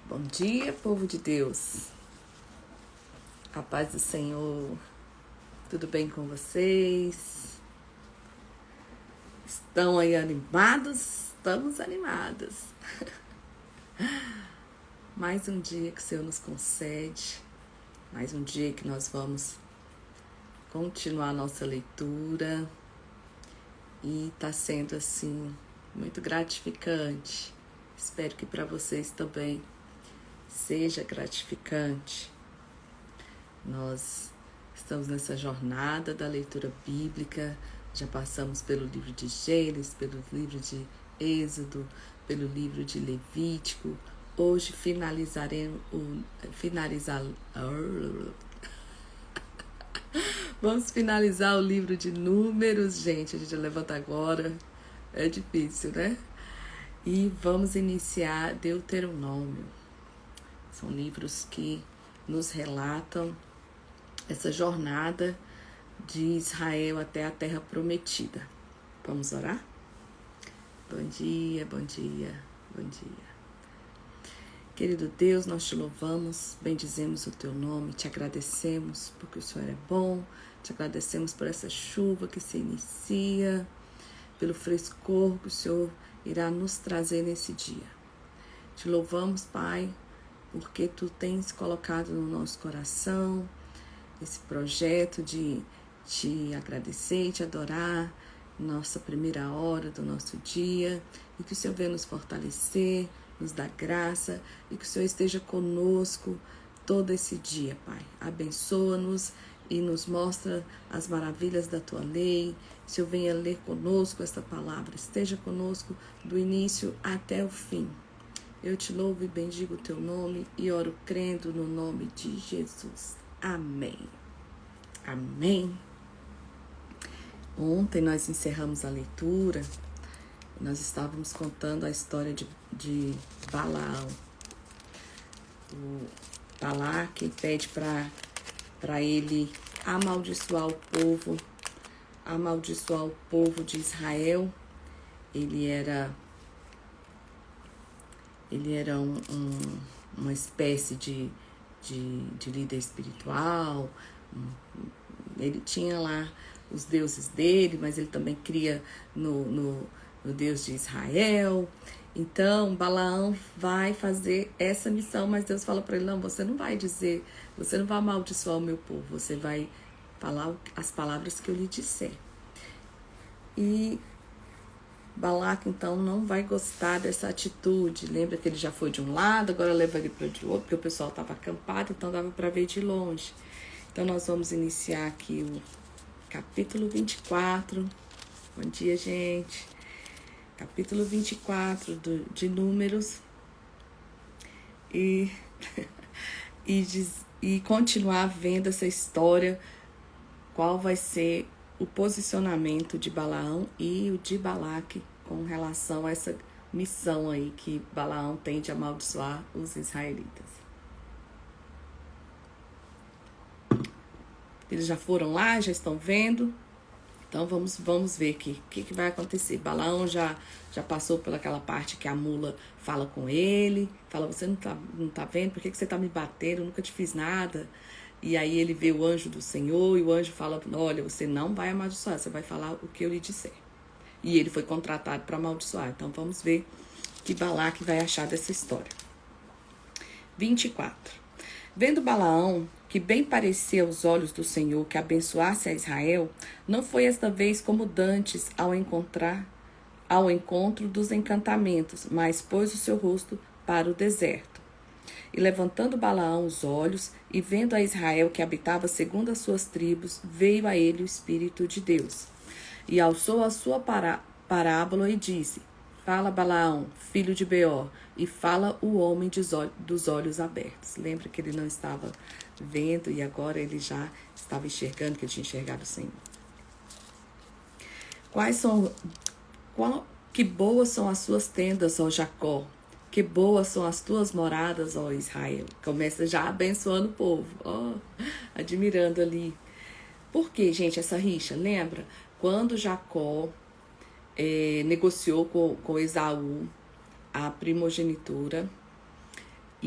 Bom dia, povo de Deus. A paz do Senhor. Tudo bem com vocês? Estão aí animados? Estamos animados. Mais um dia que o Senhor nos concede. Mais um dia que nós vamos continuar a nossa leitura. E está sendo assim muito gratificante. Espero que para vocês também seja gratificante. Nós estamos nessa jornada da leitura bíblica, já passamos pelo livro de Gênesis, pelo livro de Êxodo, pelo livro de Levítico. Hoje vamos finalizar o livro de Números, gente. A gente levanta agora, é difícil, né? E vamos iniciar Deuteronômio. São livros que nos relatam essa jornada de Israel até a terra prometida. Vamos orar? Bom dia, bom dia, bom dia. Querido Deus, nós te louvamos, bendizemos o teu nome, te agradecemos porque o Senhor é bom, te agradecemos por essa chuva que se inicia, pelo frescor que o Senhor irá nos trazer nesse dia. Te louvamos, Pai, porque tu tens colocado no nosso coração esse projeto de te agradecer e te adorar, nossa primeira hora do nosso dia, e que o Senhor venha nos fortalecer, nos dar graça, e que o Senhor esteja conosco todo esse dia, Pai. Abençoa-nos e nos mostra as maravilhas da tua lei. O Senhor venha ler conosco esta palavra, esteja conosco do início até o fim. Eu te louvo e bendigo o teu nome e oro crendo no nome de Jesus. Amém. Amém. Ontem nós encerramos a leitura. Nós estávamos contando a história de Balaão. O Balaque pede para ele amaldiçoar o povo de Israel. Ele era uma espécie de líder espiritual. Ele tinha lá os deuses dele, mas ele também cria no Deus de Israel. Então, Balaão vai fazer essa missão, mas Deus fala para ele, não, você não vai amaldiçoar o meu povo, você vai falar as palavras que eu lhe disser. E Balaque, então, não vai gostar dessa atitude. Lembra que ele já foi de um lado, agora leva ele para o outro, porque o pessoal estava acampado, então dava para ver de longe. Então, nós vamos iniciar aqui o capítulo 24. Bom dia, gente. Capítulo 24 de Números. E continuar vendo essa história, qual vai ser o posicionamento de Balaão e o de Balaque com relação a essa missão aí que Balaão tem de amaldiçoar os israelitas. Eles já foram lá, já estão vendo. Então vamos ver aqui o que vai acontecer. Balaão já passou pelaquela parte que a mula fala com ele, fala, você não tá vendo? Por que você tá me batendo? Eu nunca te fiz nada. E aí ele vê o anjo do Senhor e o anjo fala, olha, você não vai amaldiçoar, você vai falar o que eu lhe disser. E ele foi contratado para amaldiçoar. Então vamos ver o que Balaque vai achar dessa história. 24. Vendo Balaão que bem parecia aos olhos do Senhor que abençoasse a Israel, não foi esta vez como dantes ao encontro dos encantamentos, mas pôs o seu rosto para o deserto. E levantando Balaão os olhos, e vendo a Israel que habitava segundo as suas tribos, veio a ele o Espírito de Deus. E alçou a sua parábola e disse, fala Balaão, filho de Beor, e fala o homem dos olhos abertos. Lembra que ele não estava vendo e agora ele já estava enxergando, que ele tinha enxergado o Senhor. Que boas são as suas tendas, ó Jacó, que boas são as tuas moradas, ó Israel. Começa já abençoando o povo, ó, admirando ali. Por que, gente, essa rixa? Lembra? Quando Jacó negociou com Esaú a primogenitura,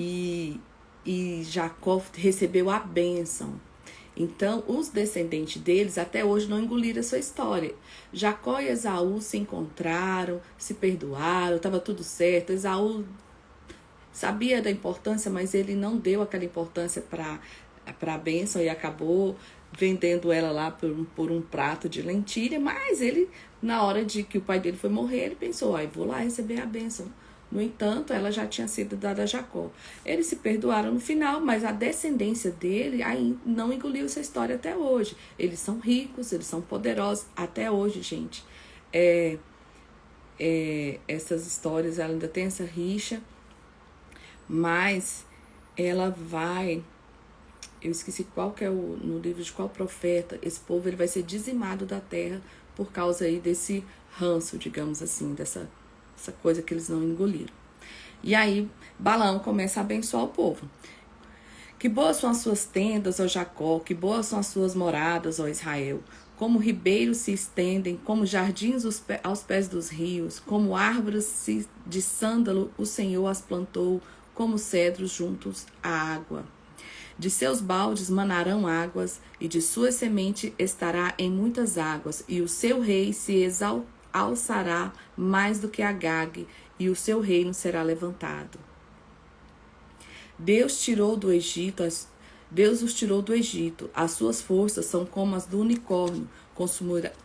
e, e Jacó recebeu a bênção. Então, os descendentes deles até hoje não engoliram a sua história. Jacó e Esaú se encontraram, se perdoaram, estava tudo certo. Esaú sabia da importância, mas ele não deu aquela importância para a bênção e acabou vendendo ela lá por um prato de lentilha. Mas ele, na hora de que o pai dele foi morrer, ele pensou: ah, eu vou lá receber a bênção. No entanto, ela já tinha sido dada a Jacó. Eles se perdoaram no final, mas a descendência dele ainda não engoliu essa história até hoje. Eles são ricos, eles são poderosos até hoje, gente. Essas histórias, ela ainda tem essa rixa, mas ela vai... Eu esqueci qual que é no livro de qual profeta. Esse povo ele vai ser dizimado da terra por causa aí desse ranço, digamos assim, dessa coisa que eles não engoliram. E aí Balaão começa a abençoar o povo. Que boas são as suas tendas, ó Jacó, que boas são as suas moradas, ó Israel. Como ribeiros se estendem, como jardins aos pés dos rios, como árvores de sândalo o Senhor as plantou, como cedros juntos à água. De seus baldes manarão águas, e de sua semente estará em muitas águas, e o seu rei se alçará mais do que Agag, e o seu reino será levantado. Deus os tirou do Egito, as suas forças são como as do unicórnio,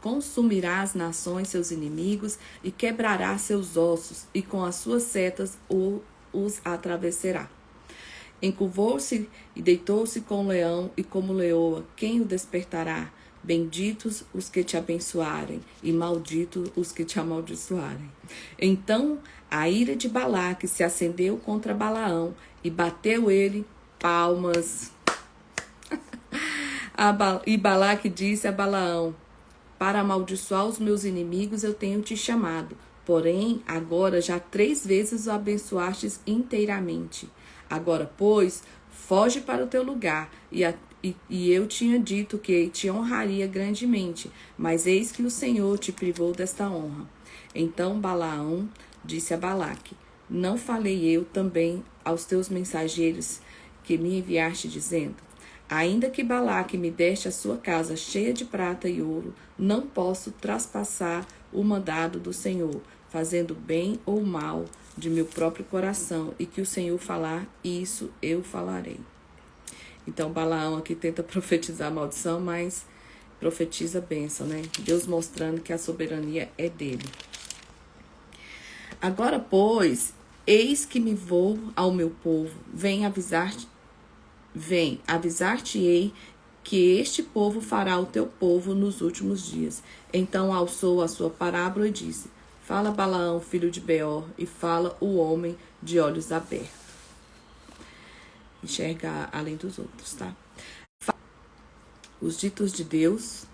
consumirá as nações seus inimigos, e quebrará seus ossos, e com as suas setas os atravessará. Encurvou-se e deitou-se com o leão e como leoa, quem o despertará? Benditos os que te abençoarem, e malditos os que te amaldiçoarem. Então a ira de Balaque se acendeu contra Balaão, e bateu ele palmas. E Balaque disse a Balaão: para amaldiçoar os meus inimigos eu tenho te chamado, porém agora já 3 vezes o abençoastes inteiramente. Agora, pois, foge para o teu lugar, e eu tinha dito que te honraria grandemente, mas eis que o Senhor te privou desta honra. Então Balaão disse a Balaque: não falei eu também aos teus mensageiros que me enviaste, dizendo: ainda que Balaque me deste a sua casa cheia de prata e ouro, não posso traspassar o mandado do Senhor, fazendo bem ou mal de meu próprio coração, e que o Senhor falar, isso eu falarei. Então Balaão aqui tenta profetizar a maldição, mas profetiza a bênção, né? Deus mostrando que a soberania é dele. Agora, pois, eis que me vou ao meu povo, vem avisar-te-ei que este povo fará o teu povo nos últimos dias. Então alçou a sua parábola e disse: fala Balaão, filho de Beor, e fala o homem de olhos abertos. Enxergar além dos outros, tá? Os ditos de Deus,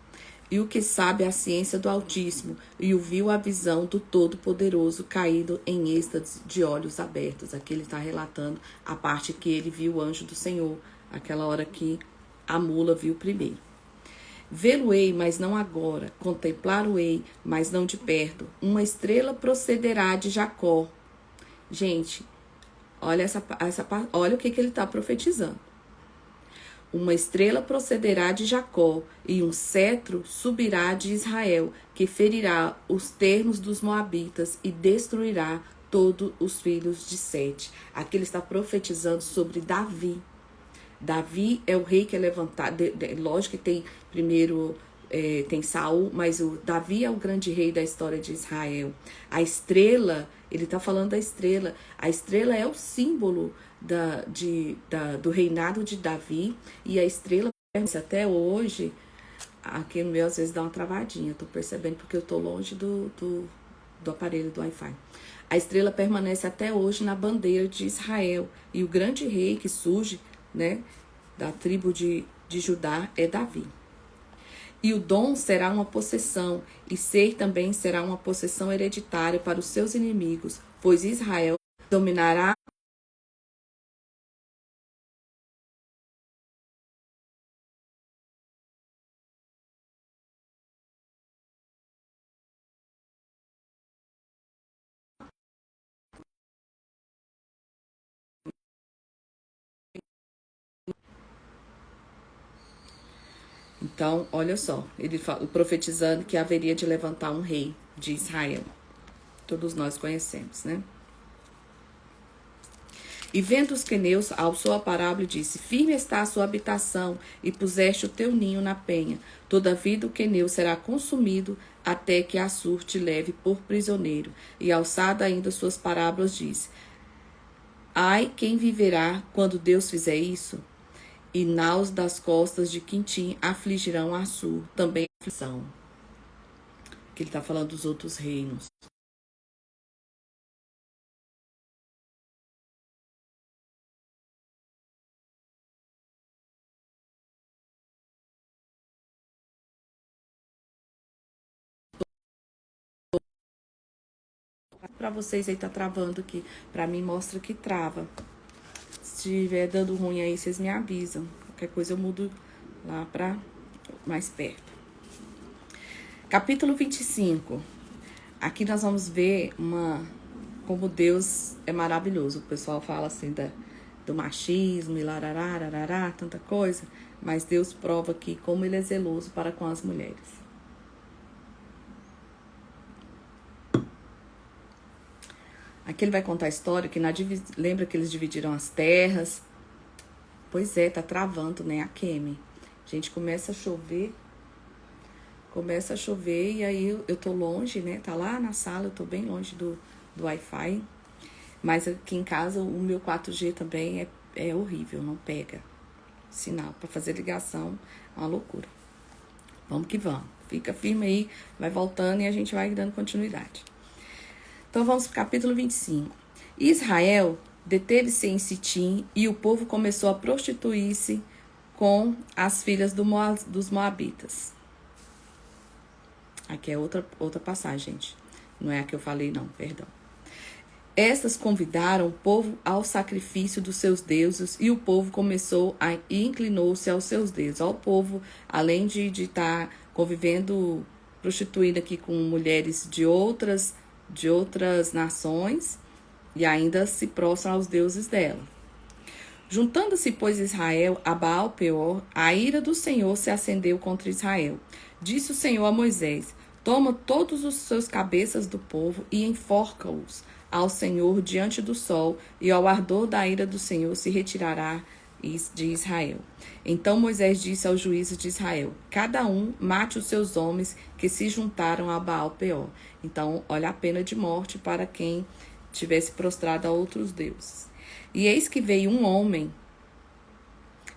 e o que sabe a ciência do Altíssimo, e ouviu a visão do Todo-Poderoso caído em êxtase de olhos abertos. Aqui ele está relatando a parte que ele viu o anjo do Senhor, aquela hora que a mula viu primeiro. Vê-lo-ei, mas não agora. Contemplar-o-ei, mas não de perto. Uma estrela procederá de Jacó. Gente, olha olha o que ele está profetizando. Uma estrela procederá de Jacó, e um cetro subirá de Israel, que ferirá os termos dos moabitas e destruirá todos os filhos de Sete. Aqui ele está profetizando sobre Davi. Davi é o rei que é levantado. Lógico que tem primeiro tem Saul, mas o Davi é o grande rei da história de Israel. A estrela, ele está falando da estrela. A estrela é o símbolo do reinado de Davi, e a estrela até hoje. Aqui no meu às vezes dá uma travadinha, tô percebendo porque eu tô longe do aparelho do Wi-Fi. A estrela permanece até hoje na bandeira de Israel, e o grande rei que surge, né, da tribo de Judá é Davi. E o dom será uma possessão, e ser também será uma possessão hereditária para os seus inimigos, pois Israel dominará Então, olha só, ele profetizando que haveria de levantar um rei de Israel. Todos nós conhecemos, né? E vendo os queneus, alçou a parábola e disse: Firme está a sua habitação, e puseste o teu ninho na penha. Todavia o queneu será consumido, até que Assur te leve por prisioneiro. E alçada ainda suas parábolas, disse: Ai, quem viverá quando Deus fizer isso? E naus das costas de Quintim afligirão Assur, também aflição. Que ele está falando dos outros reinos. Para vocês aí tá travando aqui. Para mim mostra que trava. Se estiver dando ruim aí, vocês me avisam. Qualquer coisa eu mudo lá para mais perto. Capítulo 25. Aqui nós vamos ver como Deus é maravilhoso. O pessoal fala assim do machismo e larará, tanta coisa. Mas Deus prova aqui como ele é zeloso para com as mulheres. Aqui ele vai contar a história que lembra que eles dividiram as terras. Pois é, tá travando, né, a Kemi. Gente, começa a chover e aí eu tô longe, né, tá lá na sala, eu tô bem longe do Wi-Fi. Mas aqui em casa o meu 4G também é horrível, não pega sinal. Para fazer ligação é uma loucura. Vamos que vamos. Fica firme aí, vai voltando e a gente vai dando continuidade. Então vamos para o capítulo 25. Israel deteve-se em Sitim e o povo começou a prostituir-se com as filhas dos Moabitas. Aqui é outra passagem, gente. Não é a que eu falei, não, perdão. Estas convidaram o povo ao sacrifício dos seus deuses e o povo começou e inclinou-se aos seus deuses. O povo, além de estar convivendo, prostituindo aqui com mulheres de outras nações, e ainda se prostram aos deuses dela. Juntando-se, pois, Israel a Baal-peor, a ira do Senhor se acendeu contra Israel. Disse o Senhor a Moisés: Toma todos os seus cabeças do povo e enforca-os ao Senhor diante do sol, e ao ardor da ira do Senhor se retirará de Israel. Então Moisés disse aos juízes de Israel: Cada um mate os seus homens que se juntaram a Baal-peor. Então, olha a pena de morte para quem tivesse prostrado a outros deuses. E eis que veio um homem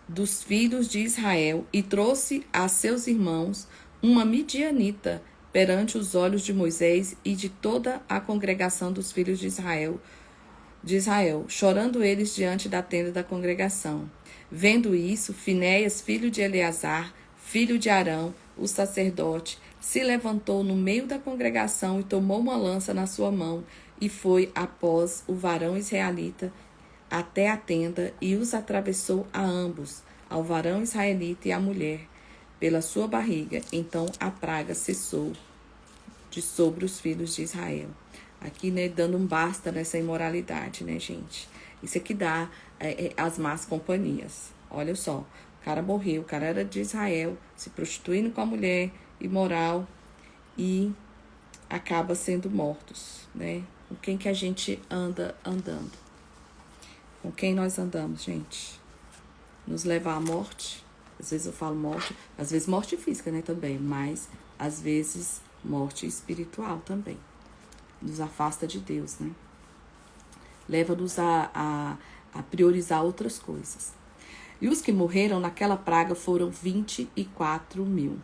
dos filhos de Israel e trouxe a seus irmãos uma midianita perante os olhos de Moisés e de toda a congregação dos filhos de Israel, chorando eles diante da tenda da congregação. Vendo isso, Finéias, filho de Eleazar, filho de Arão, o sacerdote, se levantou no meio da congregação e tomou uma lança na sua mão e foi após o varão israelita até a tenda e os atravessou a ambos, ao varão israelita e à mulher, pela sua barriga. Então a praga cessou de sobre os filhos de Israel. Aqui, né, dando um basta nessa imoralidade, né, gente? Isso aqui dá as más companhias. Olha só, o cara morreu, o cara era de Israel, se prostituindo com a mulher imoral e acaba sendo mortos, né? Com quem que a gente anda andando? Com quem nós andamos, gente? Nos leva à morte? Às vezes eu falo morte, às vezes morte física, né, também, mas às vezes morte espiritual também. Nos afasta de Deus, né? Leva-nos a priorizar outras coisas. E os que morreram naquela praga foram 24.000.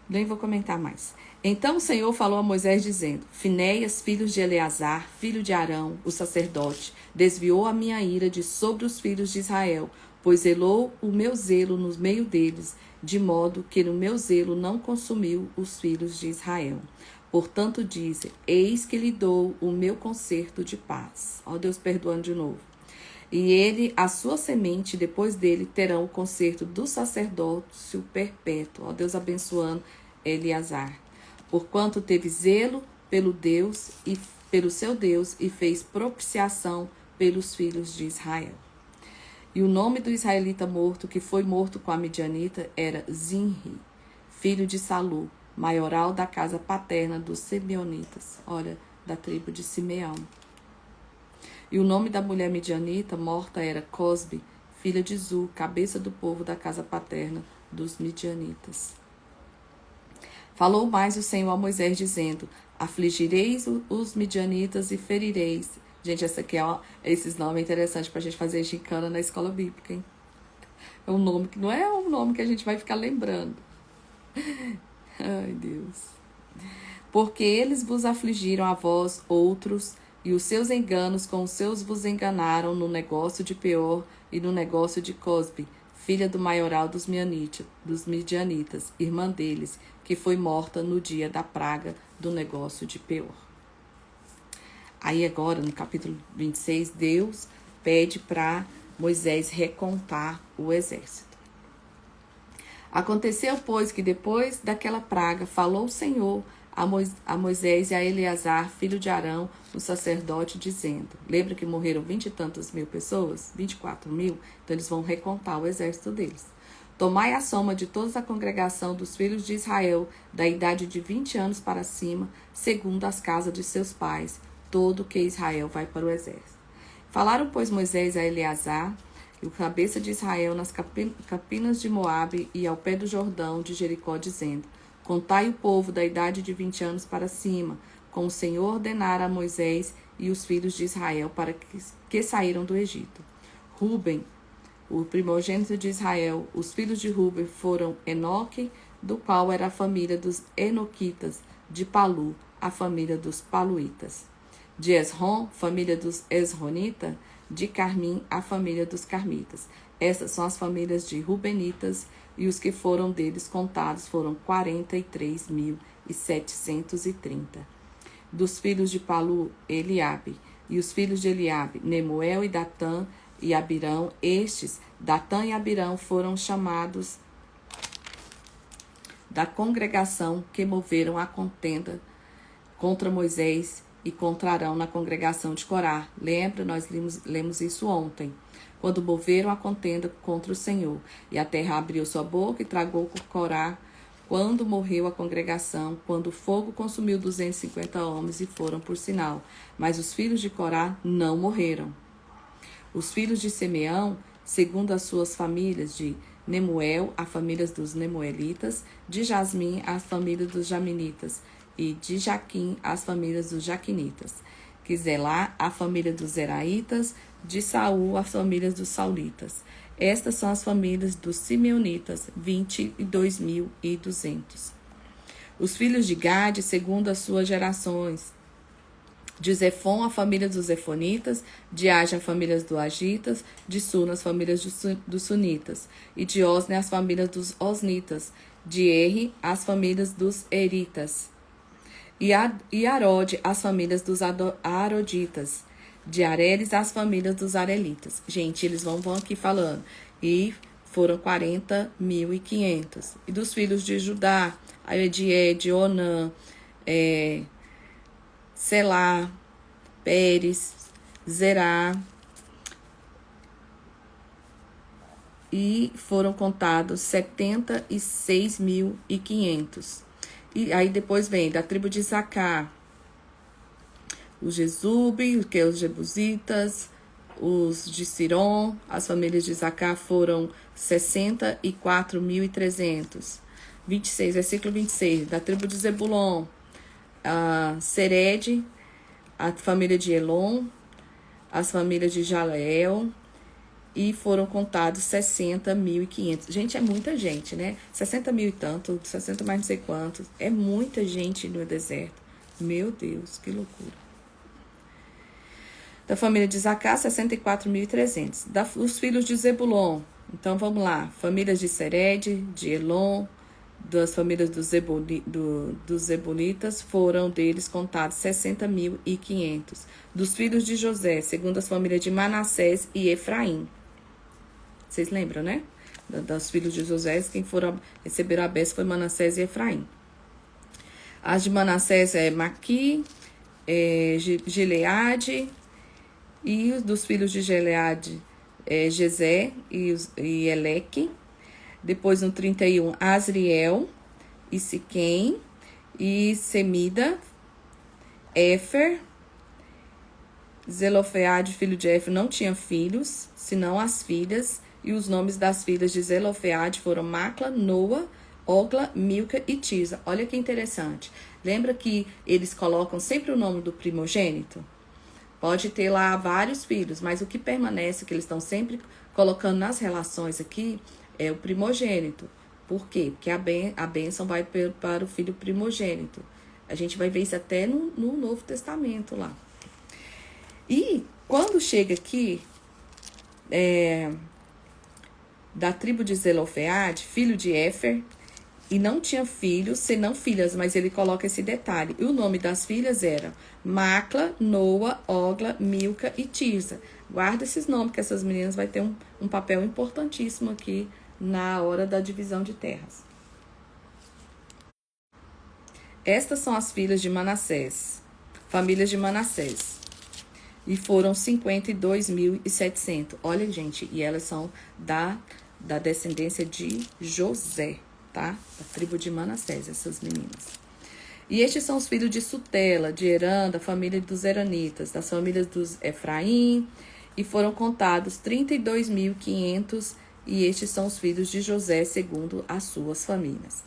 Nem vou comentar mais. Então o Senhor falou a Moisés dizendo: Finéias, filho de Eleazar, filho de Arão, o sacerdote, desviou a minha ira de sobre os filhos de Israel, pois zelou o meu zelo no meio deles, de modo que no meu zelo não consumiu os filhos de Israel. Portanto dize: eis que lhe dou o meu concerto de paz. Ó Deus perdoando de novo. E ele, a sua semente, depois dele, terão o concerto do sacerdócio perpétuo. Ó Deus abençoando Eleazar. Porquanto teve zelo pelo Deus e pelo seu Deus e fez propiciação pelos filhos de Israel. E o nome do israelita morto, que foi morto com a midianita, era Zinri, filho de Salu, maioral da casa paterna dos Simeonitas, olha, da tribo de Simeão. E o nome da mulher midianita morta era Cosbe, filha de Zu, cabeça do povo da casa paterna dos midianitas. Falou mais o Senhor a Moisés, dizendo: afligireis os midianitas e ferireis. Gente, essa aqui esses nomes é interessante para a gente fazer gincana na escola bíblica, hein? É um nome que não é um nome que a gente vai ficar lembrando. Ai, Deus. Porque eles vos afligiram a vós outros, e os seus enganos com os seus vos enganaram no negócio de Peor e no negócio de Cosbe, filha do maioral dos midianitas, irmã deles, que foi morta no dia da praga do negócio de Peor. Aí agora, no capítulo 26, Deus pede para Moisés recontar o exército. Aconteceu, pois, que depois daquela praga, falou o Senhor a Moisés e a Eleazar, filho de Arão, o sacerdote, dizendo... Lembra que morreram 20 e tantas mil pessoas? 24 mil? Então eles vão recontar o exército deles. Tomai a soma de toda a congregação dos filhos de Israel, da idade de 20 anos para cima, segundo as casas de seus pais, todo que Israel vai para o exército. Falaram, pois, Moisés a Eleazar, e o cabeça de Israel, nas campinas de Moabe e ao pé do Jordão de Jericó, dizendo... Contai o povo da idade de 20 anos para cima, como o Senhor ordenara a Moisés e os filhos de Israel para que saíram do Egito. Ruben, o primogênito de Israel, os filhos de Ruben foram Enoque, do qual era a família dos Enoquitas, de Palu, a família dos Paluitas. De Esrom, família dos Esronitas, de Carmim, a família dos Carmitas. Estas são as famílias de Rubenitas, e os que foram deles contados foram 43.730. Dos filhos de Palu, Eliabe, e os filhos de Eliabe, Nemuel e Datã e Abirão. Estes, Datã e Abirão, foram chamados da congregação que moveram a contenda contra Moisés e contra Arão na congregação de Corá. Lembra? Nós lemos isso ontem. Quando moveram a contenda contra o Senhor. E a terra abriu sua boca e tragou por Corá, quando morreu a congregação, quando o fogo consumiu 250 homens e foram por sinal. Mas os filhos de Corá não morreram. Os filhos de Simeão, segundo as suas famílias, de Nemuel, a família dos Nemuelitas, de Jasmim, a família dos Jaminitas, e de Jaquim, as famílias dos Jaquinitas. Que Zelá, a família dos Zeraitas, de Saul, as famílias dos Saulitas. Estas são as famílias dos Simeonitas, 22.200. Os filhos de Gade, segundo as suas gerações. De Zefon, a família dos Zefonitas. De Aja, a família dos Agitas. De Sun, as famílias dos Sunitas. E de Osne, as famílias dos Osnitas. De Erre, as famílias dos Eritas. E Arode, as famílias dos Aroditas. De Areles, as famílias dos Arelitas. Gente, eles vão aqui falando. E foram 40.500. E dos filhos de Judá, Edied, Onã, Selá, Pérez, Zerá. E foram contados 76.500. E aí depois vem da tribo de Isacar, os Jesube, que é os Jebusitas, os de Sirom, as famílias de Isacar foram 64.300. 26, versículo 26, da tribo de Zebulon, Sered, a família de Elon, as famílias de Jaleel, e foram contados 60.500. Gente, é muita gente, né? 60 mil e tanto, 60 mais não sei quantos. É muita gente no deserto. Meu Deus, que loucura. Da família de Isacar, 64.300. Os filhos de Zebulon. Então, vamos lá. Famílias de Sered, de Elon, das famílias dos Zebulitas, foram deles contados 60.500. Dos filhos de José, segundo as famílias de Manassés e Efraim. Vocês lembram, né? Dos filhos de José, quem foram receber a bênção foi Manassés e Efraim. As de Manassés é Maqui, Gileade, e os dos filhos de Gileade Jezé e Eleque. Depois no 31, Asriel e Siquém e Semida, Éfer. Zelofeade, filho de Éfer, não tinha filhos, senão as filhas, e os nomes das filhas de Zelofeade foram Macla, Noa, Ogla, Milca e Tirza. Olha que interessante. Lembra que eles colocam sempre o nome do primogênito? Pode ter lá vários filhos, mas o que permanece, que eles estão sempre colocando nas relações aqui, é o primogênito. Por quê? Porque a bênção vai para o filho primogênito. A gente vai ver isso até no Novo Testamento lá. E quando chega aqui, da tribo de Zelofeade, filho de Éfer, e não tinha filhos, senão filhas, mas ele coloca esse detalhe. E o nome das filhas eram Macla, Noa, Ogla, Milca e Tirza. Guarda esses nomes, que essas meninas vão ter um papel importantíssimo aqui na hora da divisão de terras. Estas são as filhas de Manassés, famílias de Manassés. E foram 52.700. Olha, gente, e elas são da descendência de José, tá? Da tribo de Manassés, essas meninas. E estes são os filhos de Sutela, de Herã, da família dos Heranitas, das famílias dos Efraim, e foram contados 32.500, e estes são os filhos de José, segundo as suas famílias.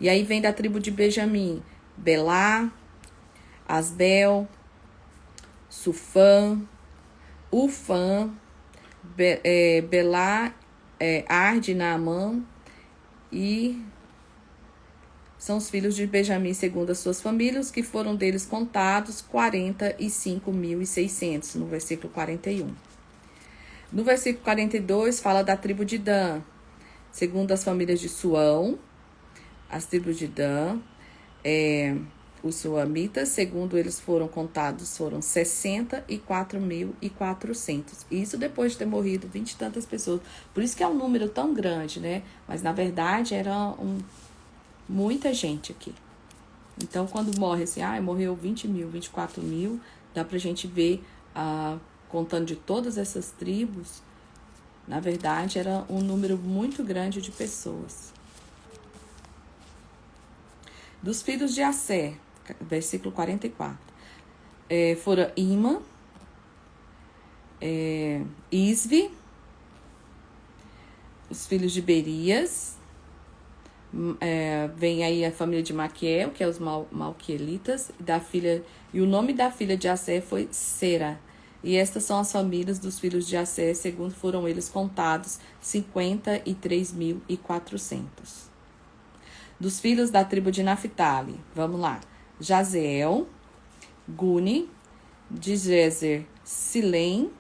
E aí vem da tribo de Benjamim, Belá, Asbel, Sufã, Ufã, Belá, Arde, Naamã, e são os filhos de Benjamim segundo as suas famílias, que foram deles contados 45.600, no versículo 41. No versículo 42 fala da tribo de Dan, segundo as famílias de Suão, as tribos de Dan, os suamitas, segundo eles foram contados, foram 64.400. Isso depois de ter morrido 20 e tantas pessoas. Por isso que é um número tão grande, né? Mas, na verdade, era muita gente aqui. Então, quando morre assim, morreu 20 mil, 24 mil, dá pra gente ver, contando de todas essas tribos, na verdade, era um número muito grande de pessoas. Dos filhos de Assé, versículo 44. Foram Ima, Isvi, os filhos de Berias, vem aí a família de Maquiel, que é os Malquielitas, e o nome da filha de Assé foi Sera. E estas são as famílias dos filhos de Assé, segundo foram eles contados, 53.400. Dos filhos da tribo de Naphtali, vamos lá. Jazeel, Guni, de Jezer, Silém,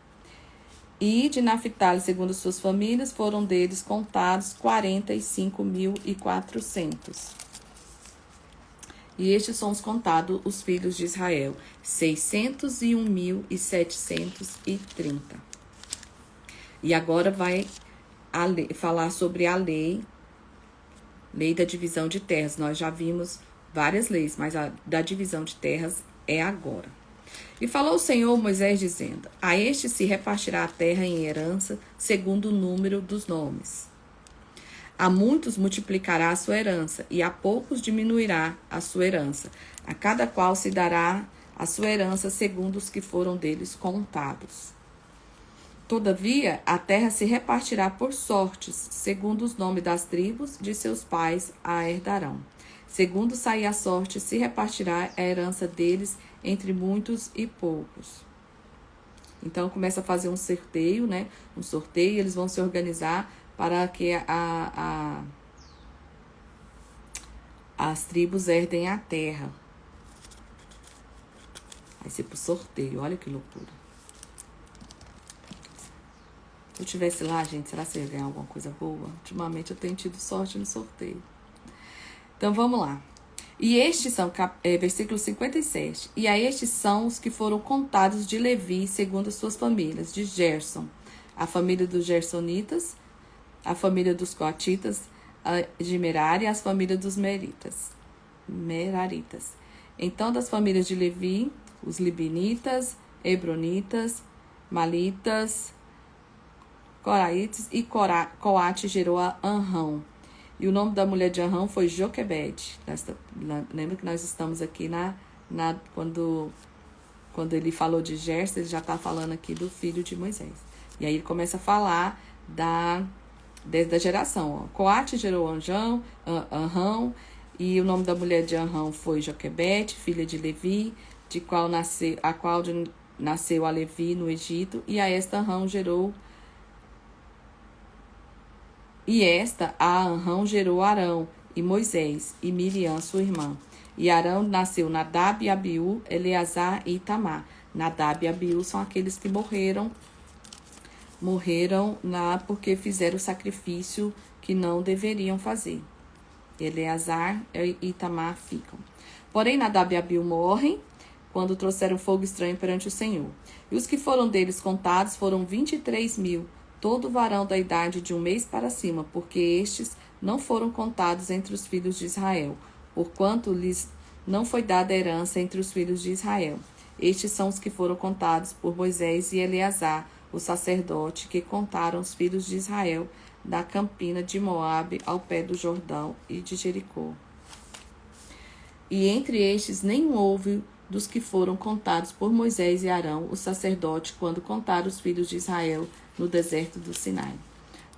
e de Naphtali, segundo suas famílias, foram deles contados 45.400. E estes são os contados, os filhos de Israel, 601.730. E agora vai falar sobre a lei da divisão de terras. Nós já vimos várias leis, mas a da divisão de terras é agora. E falou o Senhor Moisés dizendo: a este se repartirá a terra em herança, segundo o número dos nomes. A muitos multiplicará a sua herança, e a poucos diminuirá a sua herança. A cada qual se dará a sua herança segundo os que foram deles contados. Todavia, a terra se repartirá por sortes, segundo os nomes das tribos de seus pais a herdarão. Segundo sair a sorte, se repartirá a herança deles entre muitos e poucos. Então, começa a fazer um sorteio, né? Um sorteio, eles vão se organizar para que as tribos herdem a terra. Vai ser por sorteio, olha que loucura. Se eu estivesse lá, gente, será que eu ia ganhar alguma coisa boa? Ultimamente eu tenho tido sorte no sorteio. Então, vamos lá. E estes são, versículo 57. E a estes são os que foram contados de Levi, segundo as suas famílias, de Gerson, a família dos Gersonitas, a família dos Coatitas, de Merari, e as famílias dos Meraritas. Então, das famílias de Levi, os Libinitas, Hebronitas, Malitas, Coraites, e Coate gerou a Anrão. E o nome da mulher de Anrão foi Joquebede. Lembra que nós estamos aqui quando ele falou de Gerson, ele já está falando aqui do filho de Moisés. E aí ele começa a falar da geração. Ó. Coate gerou Anrão, e o nome da mulher de Anrão foi Joquebede, filha de Levi, a qual nasceu a Levi no Egito, e a esta Anrão gerou... E a Anrão gerou Arão e Moisés e Miriam, sua irmã. E Arão nasceu Nadab e Abiú, Eleazar e Itamar. Nadab e Abiú são aqueles que morreram porque fizeram o sacrifício que não deveriam fazer. Eleazar e Itamar ficam. Porém, Nadab e Abiú morrem quando trouxeram fogo estranho perante o Senhor. E os que foram deles contados foram 23.000, todo varão da idade de 1 mês para cima, porque estes não foram contados entre os filhos de Israel, porquanto lhes não foi dada herança entre os filhos de Israel. Estes são os que foram contados por Moisés e Eleazar, o sacerdote, que contaram os filhos de Israel da campina de Moabe ao pé do Jordão e de Jericó. E entre estes nenhum houve dos que foram contados por Moisés e Arão, o sacerdote, quando contaram os filhos de Israel no deserto do Sinai.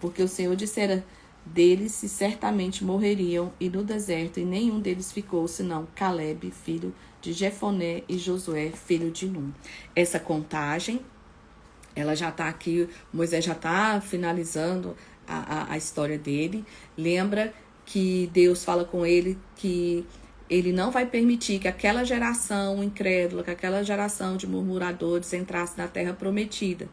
Porque o Senhor dissera deles se certamente morreriam, e no deserto, e nenhum deles ficou, senão Caleb, filho de Jefoné, e Josué, filho de Num. Essa contagem, ela já está aqui, Moisés já está finalizando a história dele. Lembra que Deus fala com ele que ele não vai permitir que aquela geração incrédula, que aquela geração de murmuradores entrasse na terra prometida.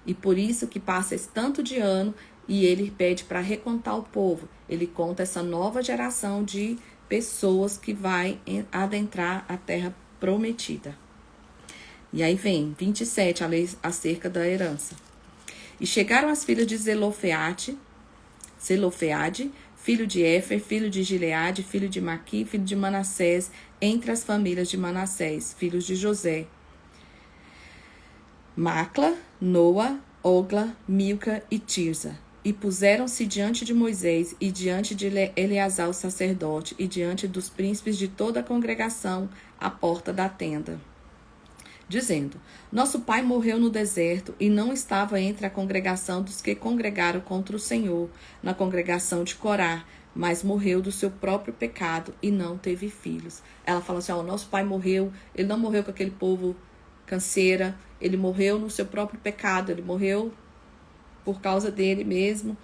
E por isso que passa esse tanto de ano e ele pede para recontar o povo. Ele conta essa nova geração de pessoas que vai adentrar a terra prometida. E aí vem 27, a lei acerca da herança. E chegaram as filhas de Zelofeade, filho de Éfer, filho de Gileade, filho de Maqui, filho de Manassés, entre as famílias de Manassés, filhos de José, Macla, Noa, Ogla, Milca e Tirza. E puseram-se diante de Moisés e diante de Eleazar o sacerdote e diante dos príncipes de toda a congregação à porta da tenda, dizendo: Nosso pai morreu no deserto e não estava entre a congregação dos que congregaram contra o Senhor, na congregação de Corá, mas morreu do seu próprio pecado e não teve filhos. Ela fala assim: nosso pai morreu, ele não morreu com aquele povo canseira, ele morreu no seu próprio pecado, ele morreu por causa dele mesmo,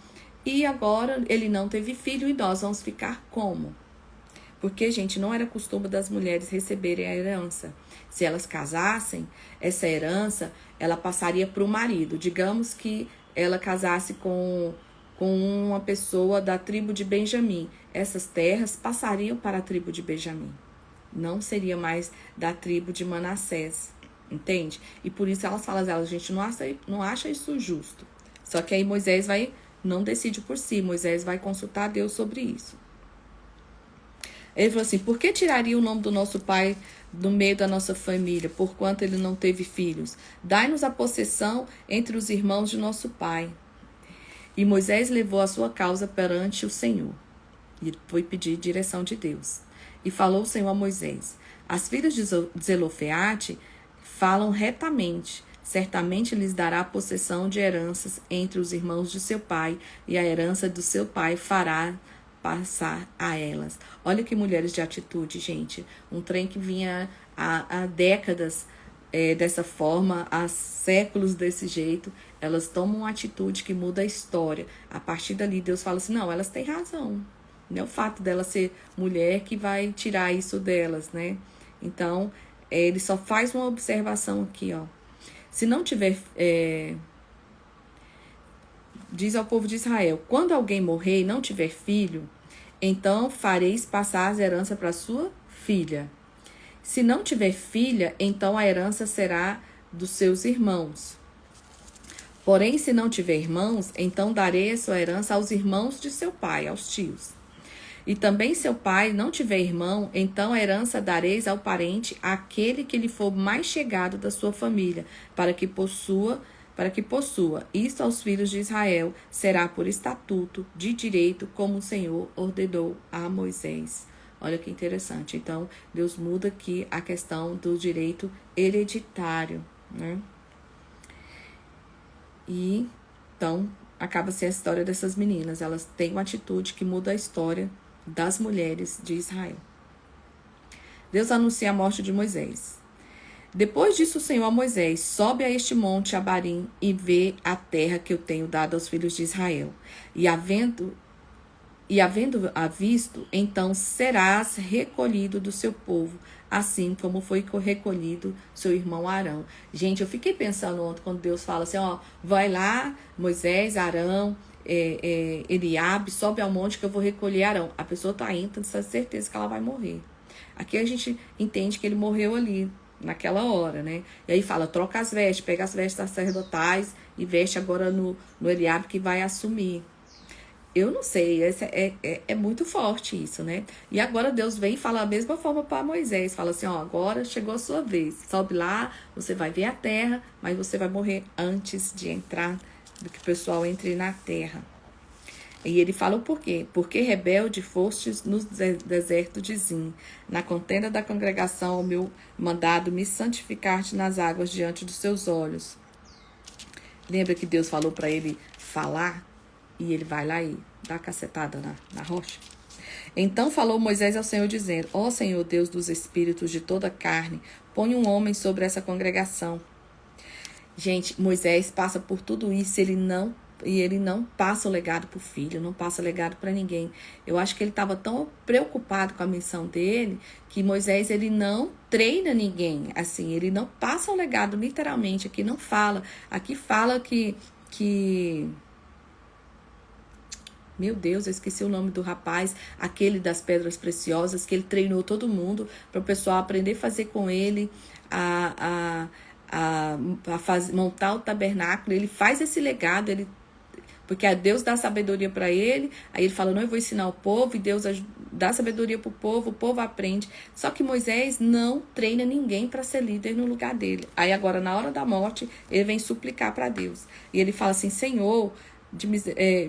e agora ele não teve filho, e nós vamos ficar como? Porque, gente, não era costume das mulheres receberem a herança. Se elas casassem, essa herança, ela passaria para o marido. Digamos que ela casasse com uma pessoa da tribo de Benjamim. Essas terras passariam para a tribo de Benjamim. Não seria mais da tribo de Manassés. Entende? E por isso elas falam, a gente não acha isso justo. Só que aí Moisés não decide por si. Moisés vai consultar a Deus sobre isso. Ele falou assim: por que tiraria o nome do nosso pai do meio da nossa família, porquanto ele não teve filhos? Dai-nos a possessão entre os irmãos de nosso pai. E Moisés levou a sua causa perante o Senhor. E foi pedir direção de Deus. E falou o Senhor a Moisés: as filhas de Zelofeade falam retamente. Certamente lhes dará a possessão de heranças entre os irmãos de seu pai, e a herança do seu pai fará passar a elas. Olha que mulheres de atitude, gente. Um trem que vinha há décadas dessa forma, há séculos desse jeito. Elas tomam uma atitude que muda a história. A partir dali, Deus fala assim: não, elas têm razão. Não é o fato dela ser mulher que vai tirar isso delas, né? Então, ele só faz uma observação aqui, ó. Se não tiver... diz ao povo de Israel: quando alguém morrer e não tiver filho, então fareis passar as heranças para sua filha. Se não tiver filha, então a herança será dos seus irmãos. Porém, se não tiver irmãos, então darei a sua herança aos irmãos de seu pai, aos tios. E também seu pai não tiver irmão, então a herança dareis ao parente, aquele que lhe for mais chegado da sua família, para que possua para que possua. Isto aos filhos de Israel será por estatuto de direito, como o Senhor ordenou a Moisés. Olha que interessante. Então, Deus muda aqui a questão do direito hereditário, né? E, então, acaba-se a história dessas meninas. Elas têm uma atitude que muda a história das mulheres de Israel. Deus anuncia a morte de Moisés. Depois disso, o Senhor a Moisés: sobe a este monte Abarim e vê a terra que eu tenho dado aos filhos de Israel. E havendo-a visto, então serás recolhido do seu povo, assim como foi recolhido seu irmão Arão. Gente, eu fiquei pensando ontem quando Deus fala assim, ó, vai lá, Moisés, Arão, Eliabe, sobe ao monte que eu vou recolher Arão. A pessoa tá indo, tem certeza que ela vai morrer. Aqui a gente entende que ele morreu ali, naquela hora, né? E aí fala, troca as vestes, pega as vestes sacerdotais e veste agora no Eliabe que vai assumir. Eu não sei, é muito forte isso, né? E agora Deus vem e fala a mesma forma para Moisés. Fala assim, ó, agora chegou a sua vez. Sobe lá, você vai ver a terra, mas você vai morrer antes de entrar, do que o pessoal entre na terra. E ele fala o porquê. Porque rebelde fostes no deserto de Zim, na contenda da congregação, ao meu mandado me santificar-te nas águas diante dos seus olhos. Lembra que Deus falou para ele falar? E ele vai lá e dá a cacetada na rocha. Então falou Moisés ao Senhor, dizendo: ó Senhor, Deus dos espíritos de toda carne, põe um homem sobre essa congregação. Gente, Moisés passa por tudo isso, ele não passa o legado para o filho, não passa legado para ninguém. Eu acho que ele estava tão preocupado com a missão dele, que Moisés, ele não treina ninguém, assim, ele não passa o legado, literalmente, aqui não fala. Aqui fala que meu Deus, eu esqueci o nome do rapaz, aquele das pedras preciosas, que ele treinou todo mundo para o pessoal aprender a fazer com ele, montar o tabernáculo. Ele faz esse legado, porque Deus dá sabedoria para ele, aí ele fala, não, eu vou ensinar o povo, e Deus dá sabedoria para o povo aprende. Só que Moisés não treina ninguém para ser líder no lugar dele. Aí agora, na hora da morte, ele vem suplicar para Deus. E ele fala assim, Senhor,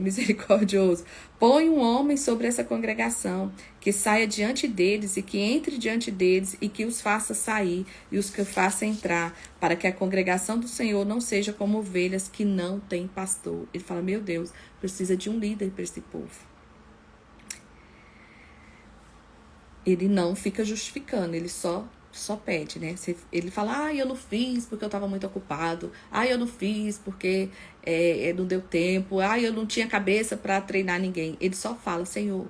misericordioso, põe um homem sobre essa congregação, que saia diante deles e que entre diante deles e que os faça sair e os que faça entrar, para que a congregação do Senhor não seja como ovelhas que não têm pastor. Ele fala, meu Deus, precisa de um líder para esse povo. Ele não fica justificando, ele só pede, né? Ele fala, eu não fiz porque eu estava muito ocupado. Eu não fiz porque não deu tempo. Eu não tinha cabeça para treinar ninguém. Ele só fala, Senhor,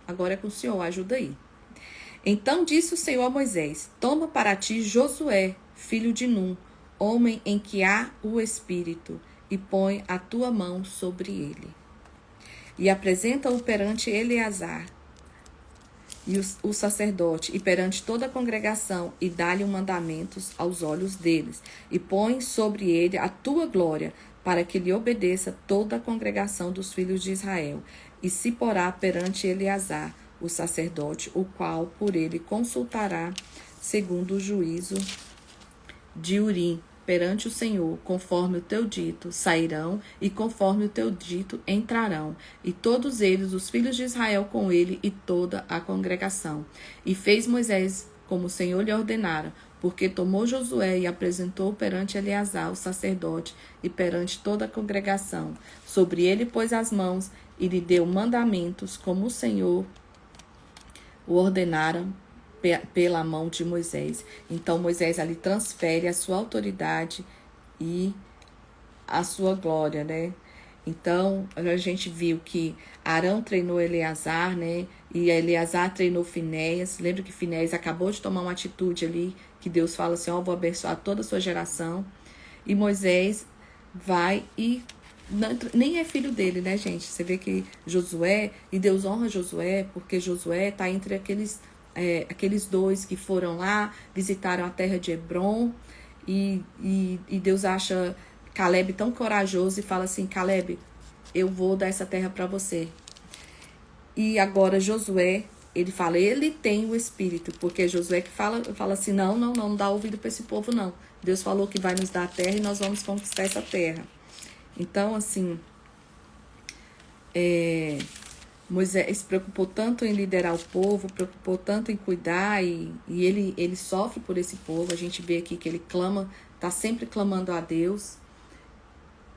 agora é com o Senhor, ajuda aí. Então disse o Senhor a Moisés, toma para ti Josué, filho de Num, homem em que há o Espírito, e põe a tua mão sobre ele. E apresenta-o perante Eleazar, e o sacerdote, e perante toda a congregação, e dá-lhe mandamentos aos olhos deles, e põe sobre ele a tua glória, para que lhe obedeça toda a congregação dos filhos de Israel, e se porá perante Eleazar, o sacerdote, o qual por ele consultará, segundo o juízo de Urim, perante o Senhor, conforme o teu dito, sairão, e conforme o teu dito, entrarão. E todos eles, os filhos de Israel, com ele, e toda a congregação. E fez Moisés como o Senhor lhe ordenara, porque tomou Josué e apresentou perante Eleazar, o sacerdote, e perante toda a congregação. Sobre ele pôs as mãos, e lhe deu mandamentos, como o Senhor o ordenara, pela mão de Moisés. Então Moisés ali transfere a sua autoridade e a sua glória, né? Então a gente viu que Arão treinou Eleazar, né? E Eleazar treinou Finéias. Lembra que Finéias acabou de tomar uma atitude ali, que Deus fala assim, vou abençoar toda a sua geração. E Moisés vai e nem é filho dele, né, gente? Você vê que Josué, e Deus honra Josué, porque Josué está entre aqueles dois que foram lá, visitaram a terra de Hebron, e Deus acha Caleb tão corajoso e fala assim, Caleb, eu vou dar essa terra para você. E agora Josué ele fala, ele tem o Espírito, porque Josué que fala assim, não dá ouvido para esse povo, não. Deus falou que vai nos dar a terra e nós vamos conquistar essa terra. Então, assim, Moisés se preocupou tanto em liderar o povo, preocupou tanto em cuidar, e ele sofre por esse povo. A gente vê aqui que ele clama, está sempre clamando a Deus,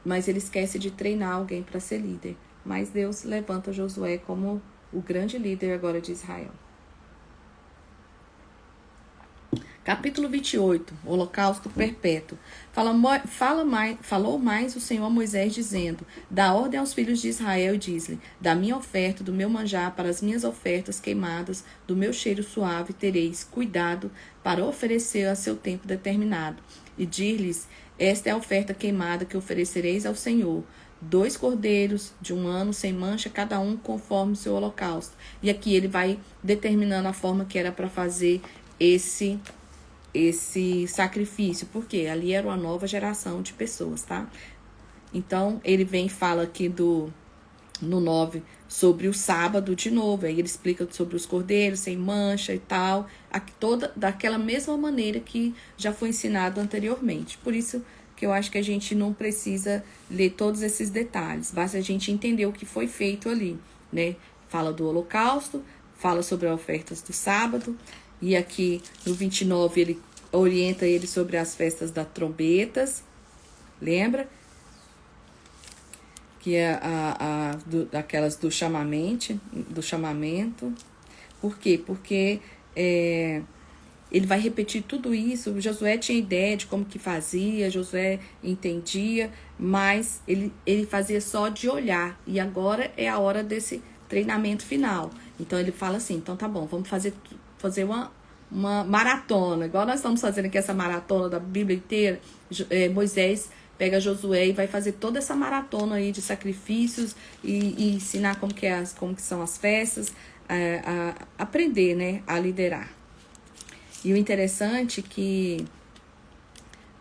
mas ele esquece de treinar alguém para ser líder. Mas Deus levanta Josué como o grande líder agora de Israel. Capítulo 28, Holocausto Perpétuo. Falou mais o Senhor a Moisés, dizendo: dá ordem aos filhos de Israel e diz-lhe: da minha oferta, do meu manjar, para as minhas ofertas queimadas, do meu cheiro suave, tereis cuidado para oferecer a seu tempo determinado. E dir-lhes: esta é a oferta queimada que oferecereis ao Senhor. 2 cordeiros de 1 ano, sem mancha, cada um conforme o seu holocausto. E aqui ele vai determinando a forma que era para fazer esse sacrifício, porque ali era uma nova geração de pessoas, tá? Então, ele vem e fala aqui no 9 sobre o sábado de novo, aí ele explica sobre os cordeiros sem mancha e tal, toda daquela mesma maneira que já foi ensinado anteriormente. Por isso que eu acho que a gente não precisa ler todos esses detalhes, basta a gente entender o que foi feito ali, né? Fala do holocausto, fala sobre as ofertas do sábado, e aqui no 29 ele orienta ele sobre as festas das trombetas, lembra? Que é aquelas do chamamento. Por quê? Porque ele vai repetir tudo isso. Josué tinha ideia de como que fazia, Josué entendia, mas ele fazia só de olhar. E agora é a hora desse treinamento final. Então ele fala assim, então tá bom, vamos fazer uma maratona, igual nós estamos fazendo aqui essa maratona da Bíblia inteira. Moisés pega Josué e vai fazer toda essa maratona aí de sacrifícios e ensinar como que são as festas, aprender, né, a liderar. E o interessante é que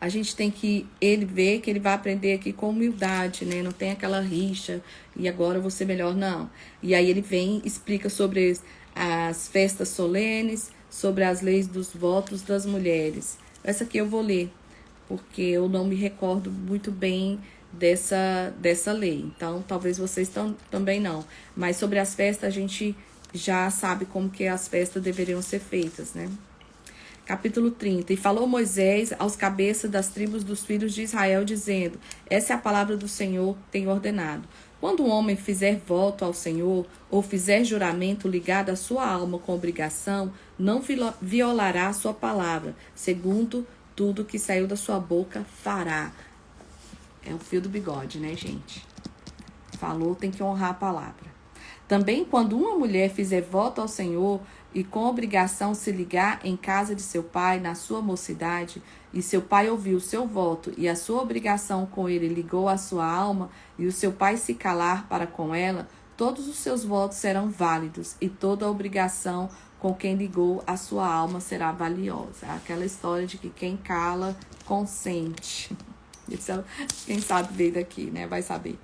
a gente tem que ele vê que ele vai aprender aqui com humildade, né? Não tem aquela rixa e agora eu vou ser melhor, não. E aí ele vem e explica sobre as festas solenes, sobre as leis dos votos das mulheres. Essa aqui eu vou ler, porque eu não me recordo muito bem dessa lei. Então, talvez vocês também não. Mas sobre as festas, a gente já sabe como que as festas deveriam ser feitas, né? Capítulo 30. E falou Moisés aos cabeças das tribos dos filhos de Israel, dizendo: essa é a palavra do Senhor que tem ordenado. Quando um homem fizer voto ao Senhor, ou fizer juramento ligado à sua alma com obrigação, não violará a sua palavra, segundo tudo que saiu da sua boca fará. É o fio do bigode, né, gente? Falou, tem que honrar a palavra. Também quando uma mulher fizer voto ao Senhor e com obrigação se ligar em casa de seu pai na sua mocidade, e seu pai ouviu o seu voto e a sua obrigação com ele ligou a sua alma, e o seu pai se calar para com ela, todos os seus votos serão válidos, e toda a obrigação com quem ligou a sua alma será valiosa. Aquela história de que quem cala, consente. Isso, quem sabe veio daqui, né? Vai saber.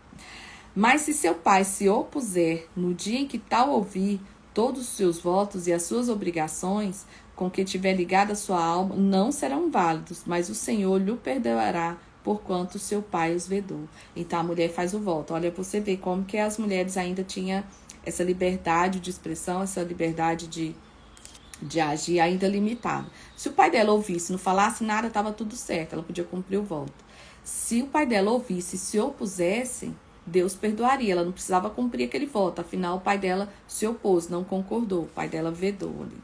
Mas se seu pai se opuser no dia em que tal ouvir todos os seus votos e as suas obrigações, com que tiver ligado a sua alma, não serão válidos, mas o Senhor lhe perdoará, porquanto seu pai os vedou. Então a mulher faz o voto. Olha, você vê como que as mulheres ainda tinham essa liberdade de expressão, essa liberdade de agir ainda limitada. Se o pai dela ouvisse, não falasse nada, estava tudo certo, ela podia cumprir o voto. Se o pai dela ouvisse e se opusesse, Deus perdoaria, ela não precisava cumprir aquele voto, afinal o pai dela se opôs, não concordou, o pai dela vedou ali.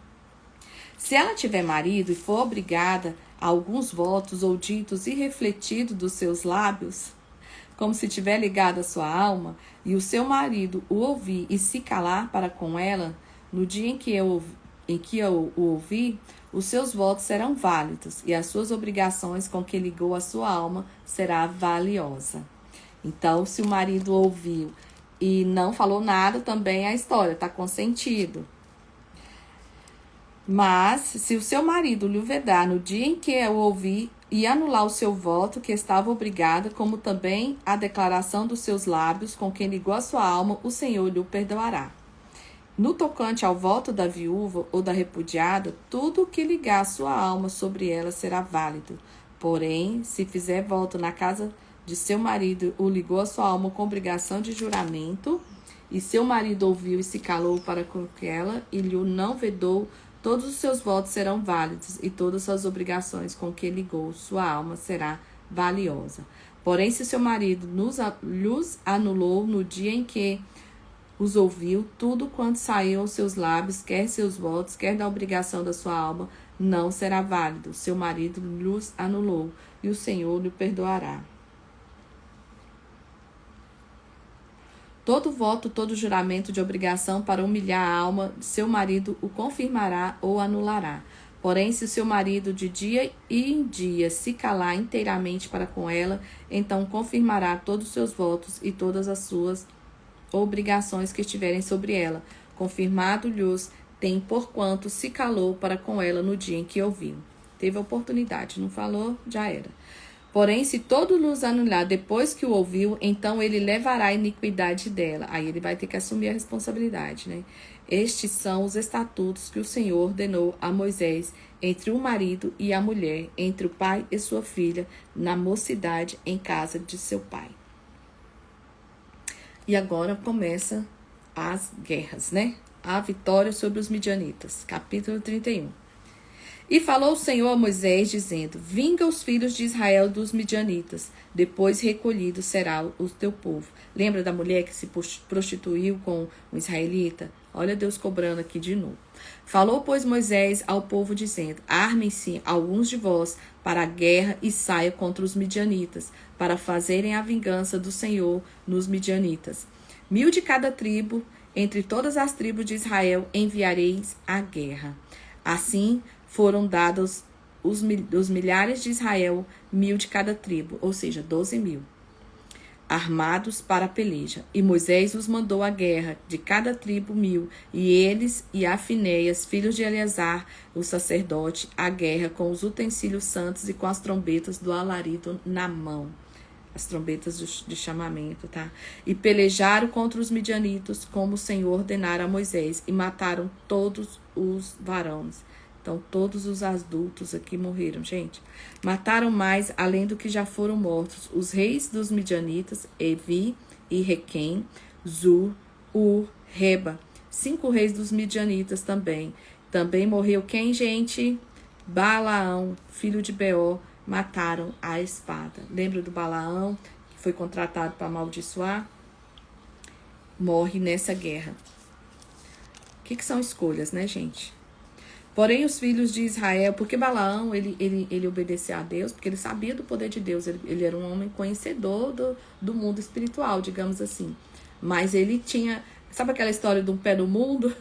Se ela tiver marido e for obrigada a alguns votos ou ditos e refletido dos seus lábios, como se tiver ligado a sua alma, e o seu marido o ouvir e se calar para com ela, no dia em que eu o ouvir, os seus votos serão válidos e as suas obrigações com que ligou a sua alma será valiosa. Então, se o marido ouviu e não falou nada, também a história está consentido. Mas, se o seu marido lhe vedar no dia em que o ouvir e anular o seu voto, que estava obrigada, como também a declaração dos seus lábios, com quem ligou a sua alma, o Senhor lhe perdoará. No tocante ao voto da viúva ou da repudiada, tudo o que ligar sua alma sobre ela será válido. Porém, se fizer voto na casa de seu marido, o ligou a sua alma com obrigação de juramento, e seu marido ouviu e se calou para com ela, e lhe não vedou, todos os seus votos serão válidos, e todas as suas obrigações com que ligou sua alma será valiosa. Porém, se seu marido lhes anulou no dia em que os ouviu, tudo quanto saiu aos seus lábios, quer seus votos, quer da obrigação da sua alma, não será válido. Seu marido lhes anulou, e o Senhor lhe perdoará. Todo voto, todo juramento de obrigação para humilhar a alma de seu marido o confirmará ou anulará. Porém, se seu marido de dia em dia se calar inteiramente para com ela, então confirmará todos os seus votos e todas as suas obrigações que estiverem sobre ela. Confirmado-lhes tem porquanto se calou para com ela no dia em que ouviu. Teve a oportunidade, não falou, já era. Porém, se todo lhes anular depois que o ouviu, então ele levará a iniquidade dela. Aí ele vai ter que assumir a responsabilidade, né? Estes são os estatutos que o Senhor ordenou a Moisés entre o marido e a mulher, entre o pai e sua filha, na mocidade em casa de seu pai. E agora começa as guerras, né? A vitória sobre os midianitas. Capítulo 31. E falou o Senhor a Moisés, dizendo: Vinga os filhos de Israel dos midianitas, depois recolhido será o teu povo. Lembra da mulher que se prostituiu com um israelita? Olha Deus cobrando aqui de novo. Falou, pois, Moisés ao povo, dizendo: Armem-se alguns de vós para a guerra e saia contra os midianitas, para fazerem a vingança do Senhor nos midianitas. 1000 de cada tribo, entre todas as tribos de Israel, enviareis à guerra. Assim foram dados os milhares de Israel, 1000 de cada tribo, ou seja, 12.000, armados para a peleja. E Moisés os mandou à guerra, de cada tribo 1000, e eles e a Finéias, filhos de Eleazar, o sacerdote, à guerra com os utensílios santos e com as trombetas do alarido na mão. As trombetas de chamamento, tá? E pelejaram contra os midianitas, como o Senhor ordenara a Moisés, e mataram todos os varões. Então, todos os adultos aqui morreram, gente. Mataram mais, além do que já foram mortos, os reis dos midianitas, Evi e Requem, Zur, Ur, Reba. 5 reis dos midianitas também. Também morreu quem, gente? Balaão, filho de Beor, mataram a espada. Lembra do Balaão, que foi contratado para amaldiçoar? Morre nessa guerra. O que são escolhas, né, gente? Porém, os filhos de Israel, porque Balaão, ele obedecia a Deus, porque ele sabia do poder de Deus, ele era um homem conhecedor do mundo espiritual, digamos assim. Mas ele tinha, sabe aquela história de um pé no mundo?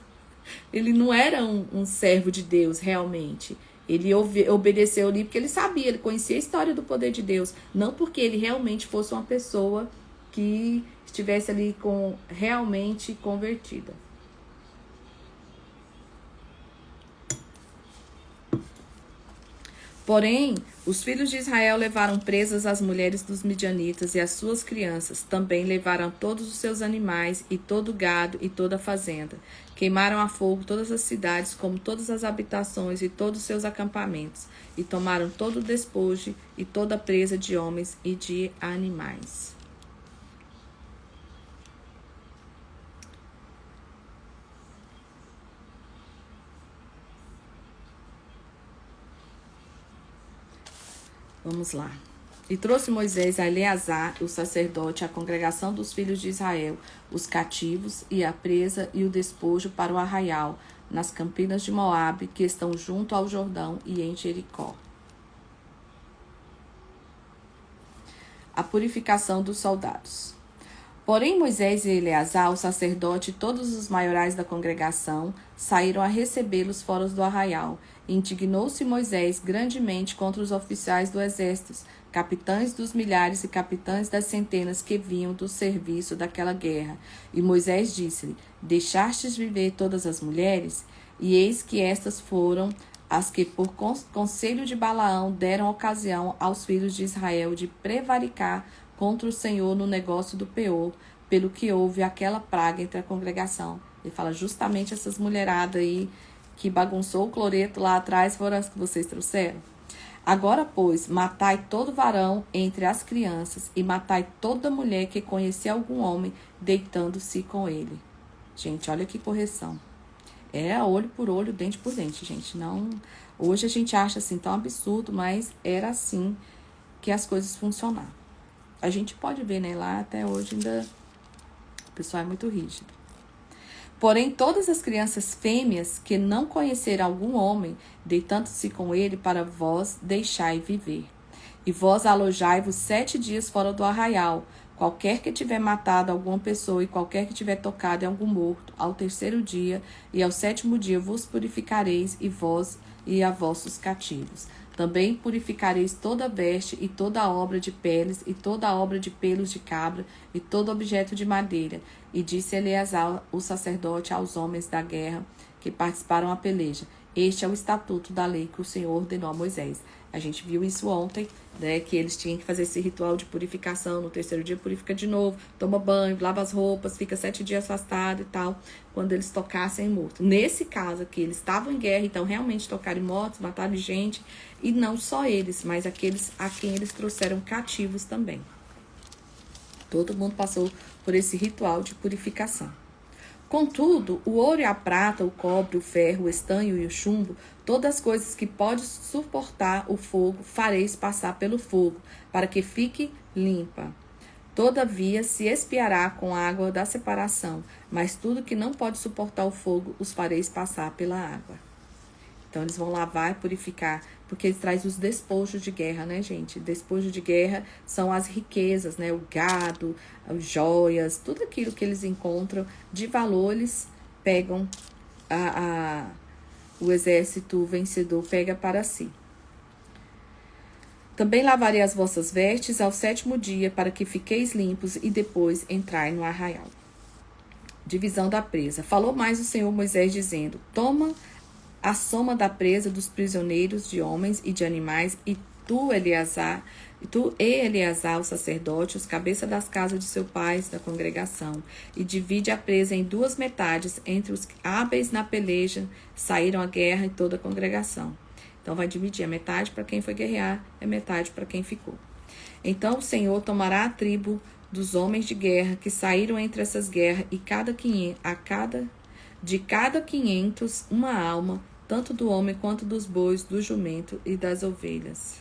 Ele não era um servo de Deus, realmente. Ele obedeceu ali porque ele sabia, ele conhecia a história do poder de Deus. Não porque ele realmente fosse uma pessoa que estivesse ali realmente convertida. Porém, os filhos de Israel levaram presas as mulheres dos midianitas e as suas crianças. Também levaram todos os seus animais e todo o gado e toda a fazenda. Queimaram a fogo todas as cidades, como todas as habitações e todos os seus acampamentos. E tomaram todo o despojo e toda a presa de homens e de animais. Vamos lá. E trouxe Moisés a Eleazar, o sacerdote, a congregação dos filhos de Israel, os cativos e a presa e o despojo para o arraial, nas campinas de Moabe, que estão junto ao Jordão e em Jericó. A purificação dos soldados. Porém, Moisés e Eleazar, o sacerdote, e todos os maiorais da congregação, saíram a recebê-los fora do arraial. Indignou-se Moisés grandemente contra os oficiais do exército, capitães dos milhares e capitães das centenas que vinham do serviço daquela guerra. E Moisés disse-lhe: Deixastes viver todas as mulheres? E eis que estas foram as que, por conselho de Balaão, deram ocasião aos filhos de Israel de prevaricar contra o Senhor no negócio do Peor, pelo que houve aquela praga entre a congregação. Ele fala justamente essas mulheradas aí que bagunçou o cloreto lá atrás, foram as que vocês trouxeram. Agora, pois, matai todo varão entre as crianças e matai toda mulher que conhecer algum homem deitando-se com ele. Gente, olha que correção. É olho por olho, dente por dente, gente. Não. Hoje a gente acha assim tão absurdo, mas era assim que as coisas funcionavam. A gente pode ver, né? Lá até hoje ainda o pessoal é muito rígido. Porém, todas as crianças fêmeas que não conhecerem algum homem, deitando-se com ele, para vós deixai viver. E vós alojai-vos 7 dias fora do arraial. Qualquer que tiver matado alguma pessoa e qualquer que tiver tocado em algum morto, ao 3º dia e ao 7º dia vos purificareis, e vós e a vossos cativos. Também purificareis toda veste e toda obra de peles e toda obra de pelos de cabra e todo objeto de madeira. E disse Eleazar, o sacerdote, aos homens da guerra que participaram a peleja: este é o estatuto da lei que o Senhor ordenou a Moisés. A gente viu isso ontem, né, que eles tinham que fazer esse ritual de purificação. No 3º dia purifica de novo, toma banho, lava as roupas, fica 7 dias afastado e tal, quando eles tocassem morto. Nesse caso aqui, eles estavam em guerra, então realmente tocaram mortos, mataram gente, e não só eles, mas aqueles a quem eles trouxeram cativos também. Todo mundo passou por esse ritual de purificação. Contudo, o ouro e a prata, o cobre, o ferro, o estanho e o chumbo, todas as coisas que podem suportar o fogo, fareis passar pelo fogo, para que fique limpa. Todavia, se expiará com a água da separação, mas tudo que não pode suportar o fogo, os fareis passar pela água. Então, eles vão lavar e purificar, porque eles trazem os despojos de guerra, né, gente? Despojo de guerra são as riquezas, né? O gado, as joias, tudo aquilo que eles encontram de valor, eles pegam, o exército vencedor pega para si. Também lavarei as vossas vestes ao 7º dia, para que fiqueis limpos, e depois entrai no arraial. Divisão da presa. Falou mais o Senhor Moisés, dizendo: toma a soma da presa dos prisioneiros de homens e de animais, e tu e Eleazar, o sacerdote, os cabeças das casas de seu pai, da congregação, e divide a presa em 2 metades, entre os hábeis na peleja, saíram à guerra e toda a congregação. Então vai dividir a metade para quem foi guerrear, e a metade para quem ficou. Então o Senhor tomará a tribo dos homens de guerra que saíram entre essas guerras, e de cada 500 uma alma, tanto do homem quanto dos bois, do jumento e das ovelhas.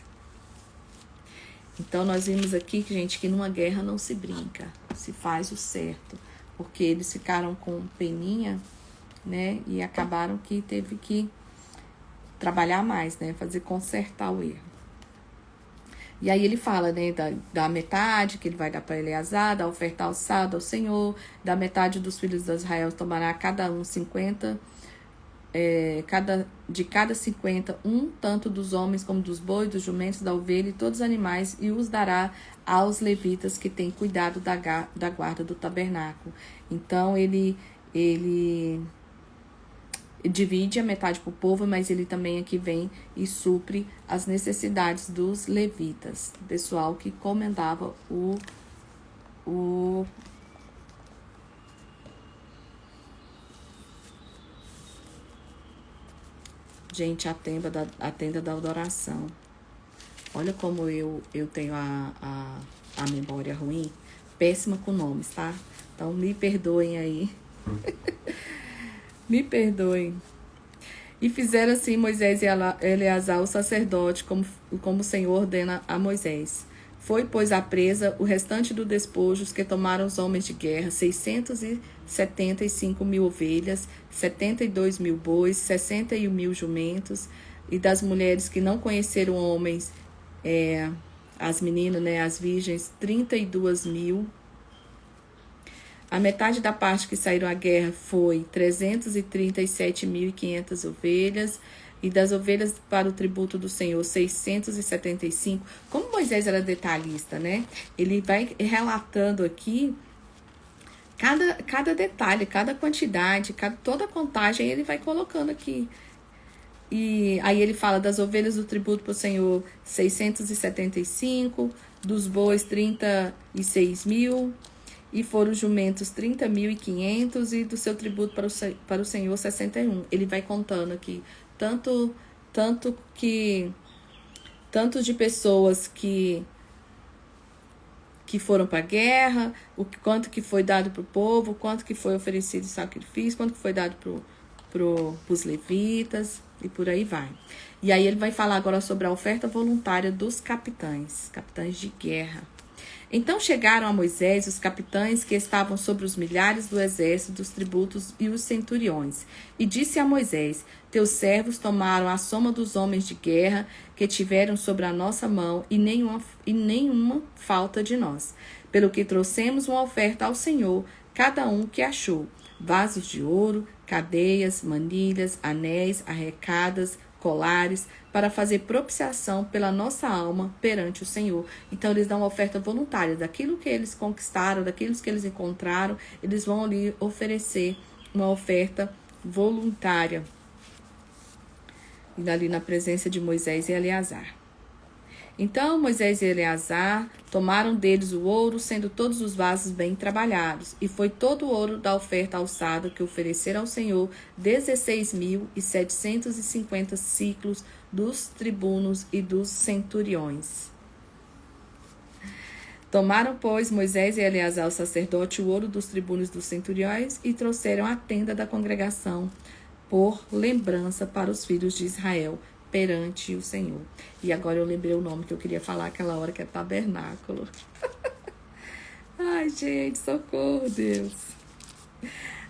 Então, nós vimos aqui, gente, que numa guerra não se brinca, se faz o certo, porque eles ficaram com peninha, né, e acabaram que teve que trabalhar mais, né, consertar o erro. E aí ele fala, né, da metade que ele vai dar para Eleazar, da oferta alçada ao Senhor, da metade dos filhos de Israel tomará cada um 50, de cada 50, tanto dos homens como dos bois, dos jumentos, da ovelha e todos os animais, e os dará aos levitas que têm cuidado da guarda do tabernáculo. Então, ele divide a metade para o povo, mas ele também aqui vem e supre as necessidades dos levitas, o pessoal que comandava Gente, a tenda da adoração. Olha como eu tenho a memória ruim, péssima com nomes, tá? Então, me perdoem aí. Me perdoem. E fizeram assim Moisés e Eleazar, o sacerdote, como o Senhor ordena a Moisés. Foi, pois, a presa o restante do despojos que tomaram os homens de guerra, 675 mil ovelhas, 72 mil bois, 61 mil jumentos, e das mulheres que não conheceram homens, as meninas, né, as virgens, 32 mil. A metade da parte que saíram à guerra foi 337.500 ovelhas, e das ovelhas para o tributo do Senhor, 675. Como Moisés era detalhista, né? Ele vai relatando aqui cada detalhe, cada quantidade, toda a contagem, ele vai colocando aqui. E aí ele fala das ovelhas do tributo para o Senhor, 675, dos bois, 36 mil, e foram jumentos 30.500 e do seu tributo para o Senhor 61. Ele vai contando aqui tanto de pessoas que foram para a guerra, quanto que foi dado para o povo, quanto que foi oferecido sacrifício, quanto que foi dado para os levitas e por aí vai. E aí ele vai falar agora sobre a oferta voluntária dos capitães de guerra. Então chegaram a Moisés os capitães que estavam sobre os milhares do exército, dos tributos e os centuriões. E disse a Moisés: teus servos tomaram a soma dos homens de guerra que tiveram sobre a nossa mão e nenhuma falta de nós. Pelo que trouxemos uma oferta ao Senhor, cada um que achou: vasos de ouro, cadeias, manilhas, anéis, arrecadas, colares, para fazer propiciação pela nossa alma perante o Senhor. Então eles dão uma oferta voluntária daquilo que eles conquistaram, daquilo que eles encontraram, eles vão ali oferecer uma oferta voluntária. E ali na presença de Moisés e Eleazar. Então Moisés e Eleazar tomaram deles o ouro, sendo todos os vasos bem trabalhados, e foi todo o ouro da oferta alçada que ofereceram ao Senhor 16.750 ciclos dos tribunos e dos centuriões. Tomaram, pois, Moisés e Eleazar, o sacerdote, o ouro dos tribunos e dos centuriões, e trouxeram a tenda da congregação por lembrança para os filhos de Israel, perante o Senhor. E agora eu lembrei o nome que eu queria falar aquela hora, que é tabernáculo. Ai, gente, socorro, Deus.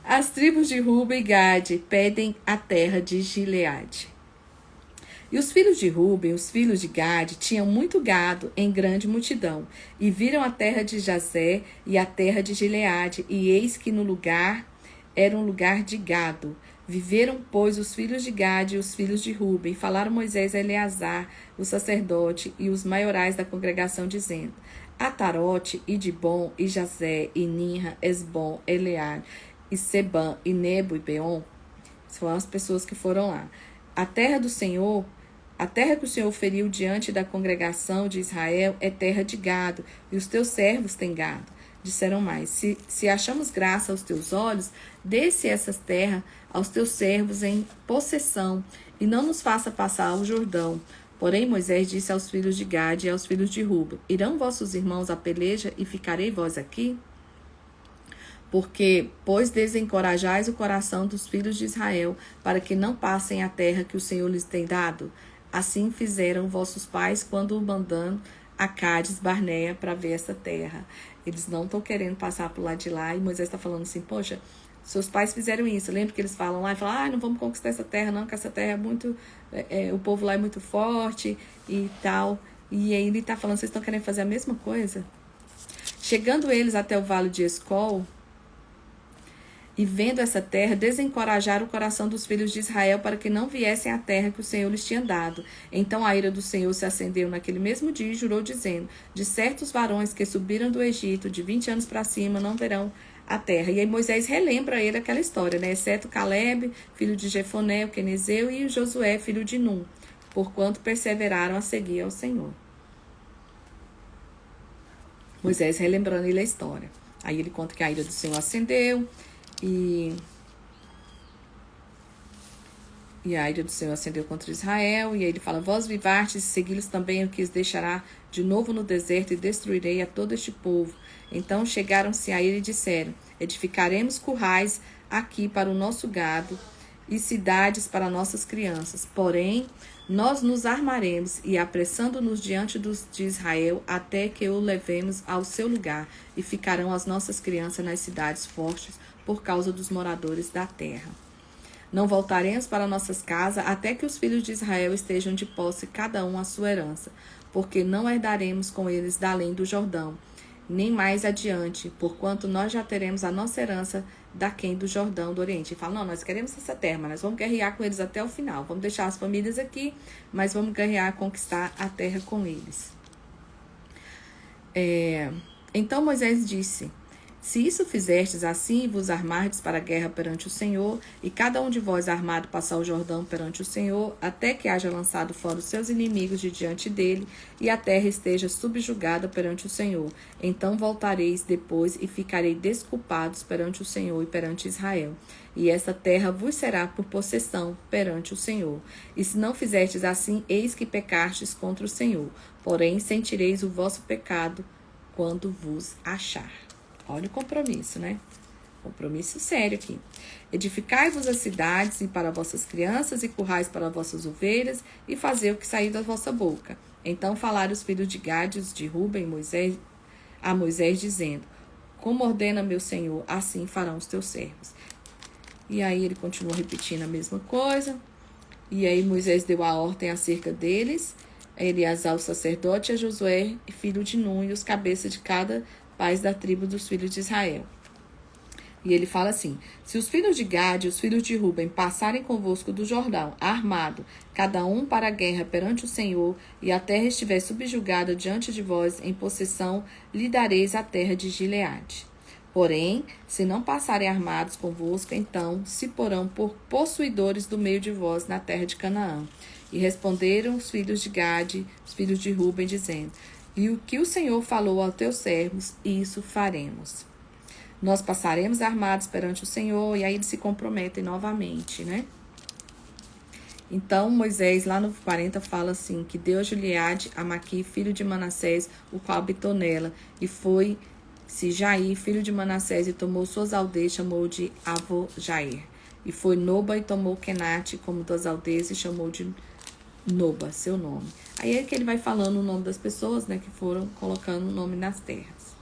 As tribos de Ruben e Gade pedem a terra de Gileade. E os filhos de Ruben, os filhos de Gade, tinham muito gado em grande multidão, e viram a terra de Jazé e a terra de Gileade, e eis que no lugar era um lugar de gado. Viveram, pois, os filhos de Gade e os filhos de Ruben, falaram Moisés a Eleazar, o sacerdote, e os maiorais da congregação, dizendo: Atarote, e Dibon, e Jazé, e Ninra, Esbom, Elear, e Sebã, e Nebo, e Beon, são as pessoas que foram lá. A terra do Senhor, a terra que o Senhor feriu diante da congregação de Israel, é terra de gado, e os teus servos têm gado. Disseram mais: se achamos graça aos teus olhos, dê-se essa terra aos teus servos em possessão, e não nos faça passar o Jordão. Porém Moisés disse aos filhos de Gade e aos filhos de Ruben: irão vossos irmãos à peleja, e ficarei vós aqui? Porque, pois, desencorajais o coração dos filhos de Israel, para que não passem a terra que o Senhor lhes tem dado? Assim fizeram vossos pais quando mandando a Cádiz Barneia para ver essa terra. Eles não estão querendo passar por lá de lá, e Moisés está falando assim: poxa, seus pais fizeram isso. Lembra que eles falam lá e falam: não vamos conquistar essa terra não, que essa terra é muito, o povo lá é muito forte e tal. E aí ele está falando: vocês estão querendo fazer a mesma coisa? Chegando eles até o vale de Escol, e vendo essa terra, desencorajaram o coração dos filhos de Israel para que não viessem à terra que o Senhor lhes tinha dado. Então a ira do Senhor se acendeu naquele mesmo dia e jurou, dizendo: de certos varões que subiram do Egito, de 20 anos para cima, não verão a terra. E aí Moisés relembra a ele aquela história, né? Exceto Caleb, filho de Jefoné, o quenezeu, e Josué, filho de Num, porquanto perseveraram a seguir ao Senhor. Moisés relembrando ele a história. Aí ele conta que a ira do Senhor acendeu, e a ira do Senhor acendeu contra Israel. E aí ele fala: vós vivastes, segui-los também, o que os deixará de novo no deserto, e destruirei a todo este povo. Então chegaram-se a ele e disseram: edificaremos currais aqui para o nosso gado e cidades para nossas crianças. Porém, nós nos armaremos e apressando-nos diante de Israel até que o levemos ao seu lugar, e ficarão as nossas crianças nas cidades fortes por causa dos moradores da terra. Não voltaremos para nossas casas até que os filhos de Israel estejam de posse, cada um a sua herança, porque não herdaremos com eles da além do Jordão, nem mais adiante, porquanto nós já teremos a nossa herança daquém do Jordão do Oriente. E fala: não, nós queremos essa terra, mas nós vamos guerrear com eles até o final. Vamos deixar as famílias aqui, mas vamos guerrear, conquistar a terra com eles. Então Moisés disse: Se isso fizerdes assim, e vos armardes para a guerra perante o Senhor, e cada um de vós armado passar o Jordão perante o Senhor, até que haja lançado fora os seus inimigos de diante dele, e a terra esteja subjugada perante o Senhor, então voltareis depois e ficarei desculpados perante o Senhor e perante Israel. E essa terra vos será por possessão perante o Senhor. E se não fizerdes assim, eis que pecastes contra o Senhor. Porém, sentireis o vosso pecado quando vos achar. Olha o compromisso, né? Compromisso sério aqui. Edificai-vos as cidades e para vossas crianças, e currais para vossas ovelhas, e fazei o que sair da vossa boca. Então falaram os filhos de Gade, de Ruben, a Moisés, dizendo: como ordena meu Senhor, assim farão os teus servos. E aí ele continuou repetindo a mesma coisa. E aí Moisés deu a ordem acerca deles, a Eleazar o sacerdote, a Josué, filho de Nun, e os cabeças de cada pais da tribo dos filhos de Israel. E ele fala assim: se os filhos de Gade e os filhos de Ruben passarem convosco do Jordão, armado, cada um para a guerra perante o Senhor, e a terra estiver subjugada diante de vós, em possessão, lhe dareis a terra de Gileade. Porém, se não passarem armados convosco, então se porão por possuidores do meio de vós na terra de Canaã. E responderam os filhos de Gade, os filhos de Ruben, dizendo: e o que o Senhor falou aos teus servos, isso faremos. Nós passaremos armados perante o Senhor, e aí eles se comprometem novamente, né? Então, Moisés, lá no 40, fala assim, que deu a Gileade a Maqui, filho de Manassés, o qual habitou nela, e foi-se Jair, filho de Manassés, e tomou suas aldeias, chamou de Avo-Jair. E foi Noba, e tomou Kenate como das aldeias, e chamou de Noba, seu nome. Aí é que ele vai falando o nome das pessoas, né, que foram colocando o nome nas terras.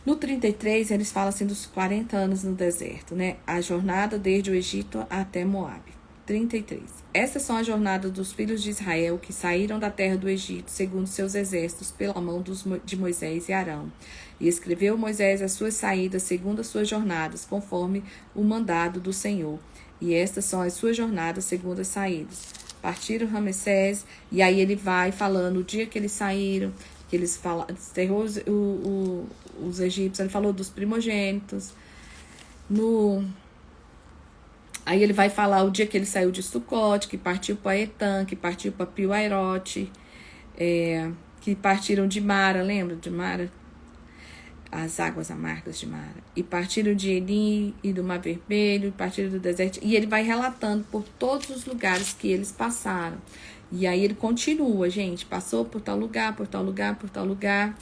No 33, eles falam assim dos 40 anos no deserto, né? A jornada desde o Egito até Moabe. 33. Essas são as jornadas dos filhos de Israel que saíram da terra do Egito, segundo seus exércitos, pela mão de Moisés e Arão. E escreveu Moisés as suas saídas segundo as suas jornadas, conforme o mandado do Senhor. E estas são as suas jornadas segundo as saídas. Partiram Ramessés, e aí ele vai falando o dia que eles saíram, que eles desterrou os egípcios, ele falou dos primogênitos. Aí ele vai falar o dia que ele saiu de Sucote, que partiu para Etã, que partiu para Piuairote, que partiram de Mara, lembra de Mara? As águas amargas de Mara. E partiram de Eli e do Mar Vermelho, partiram do deserto. E ele vai relatando por todos os lugares que eles passaram. E aí ele continua, gente, passou por tal lugar, por tal lugar, por tal lugar.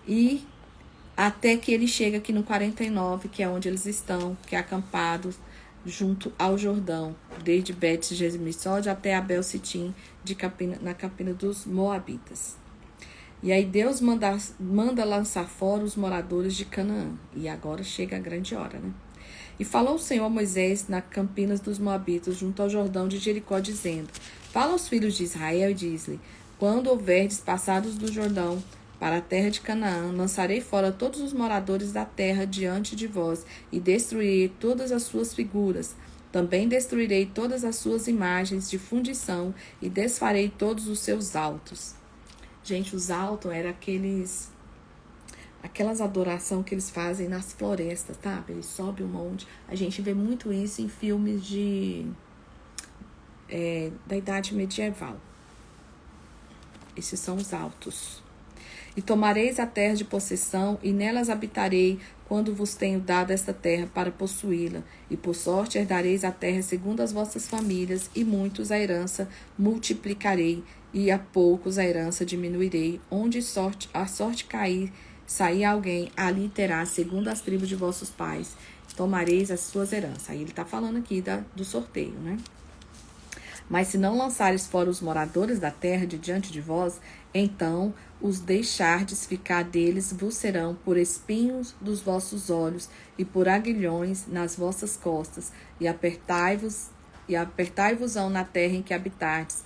E até que ele chega aqui no 49, que é onde eles estão, que é acampados junto ao Jordão, desde Bet-Gesmissod até Abel-Sitim, na campina dos Moabitas. E aí Deus manda lançar fora os moradores de Canaã. E agora chega a grande hora, né? E falou o Senhor a Moisés nas campinas dos Moabitas, junto ao Jordão de Jericó, dizendo: fala aos filhos de Israel e diz-lhe: quando houverdes passados do Jordão para a terra de Canaã, lançarei fora todos os moradores da terra diante de vós, e destruirei todas as suas figuras. Também destruirei todas as suas imagens de fundição, e desfarei todos os seus altos. Gente, os altos eram aquelas adoração que eles fazem nas florestas, tá? Eles sobem um monte. A gente vê muito isso em filmes da Idade Medieval. Esses são os altos. E tomareis a terra de possessão, e nelas habitarei, quando vos tenho dado esta terra para possuí-la. E por sorte herdareis a terra segundo as vossas famílias, e muitos a herança multiplicarei, e a poucos a herança diminuirei. Onde a sorte sair alguém, ali terá, segundo as tribos de vossos pais, tomareis as suas heranças. Aí ele está falando aqui do sorteio, né? Mas se não lançares fora os moradores da terra de diante de vós, então os deixardes ficar deles vos serão por espinhos dos vossos olhos e por aguilhões nas vossas costas, e apertai-vos-ão na terra em que habitardes,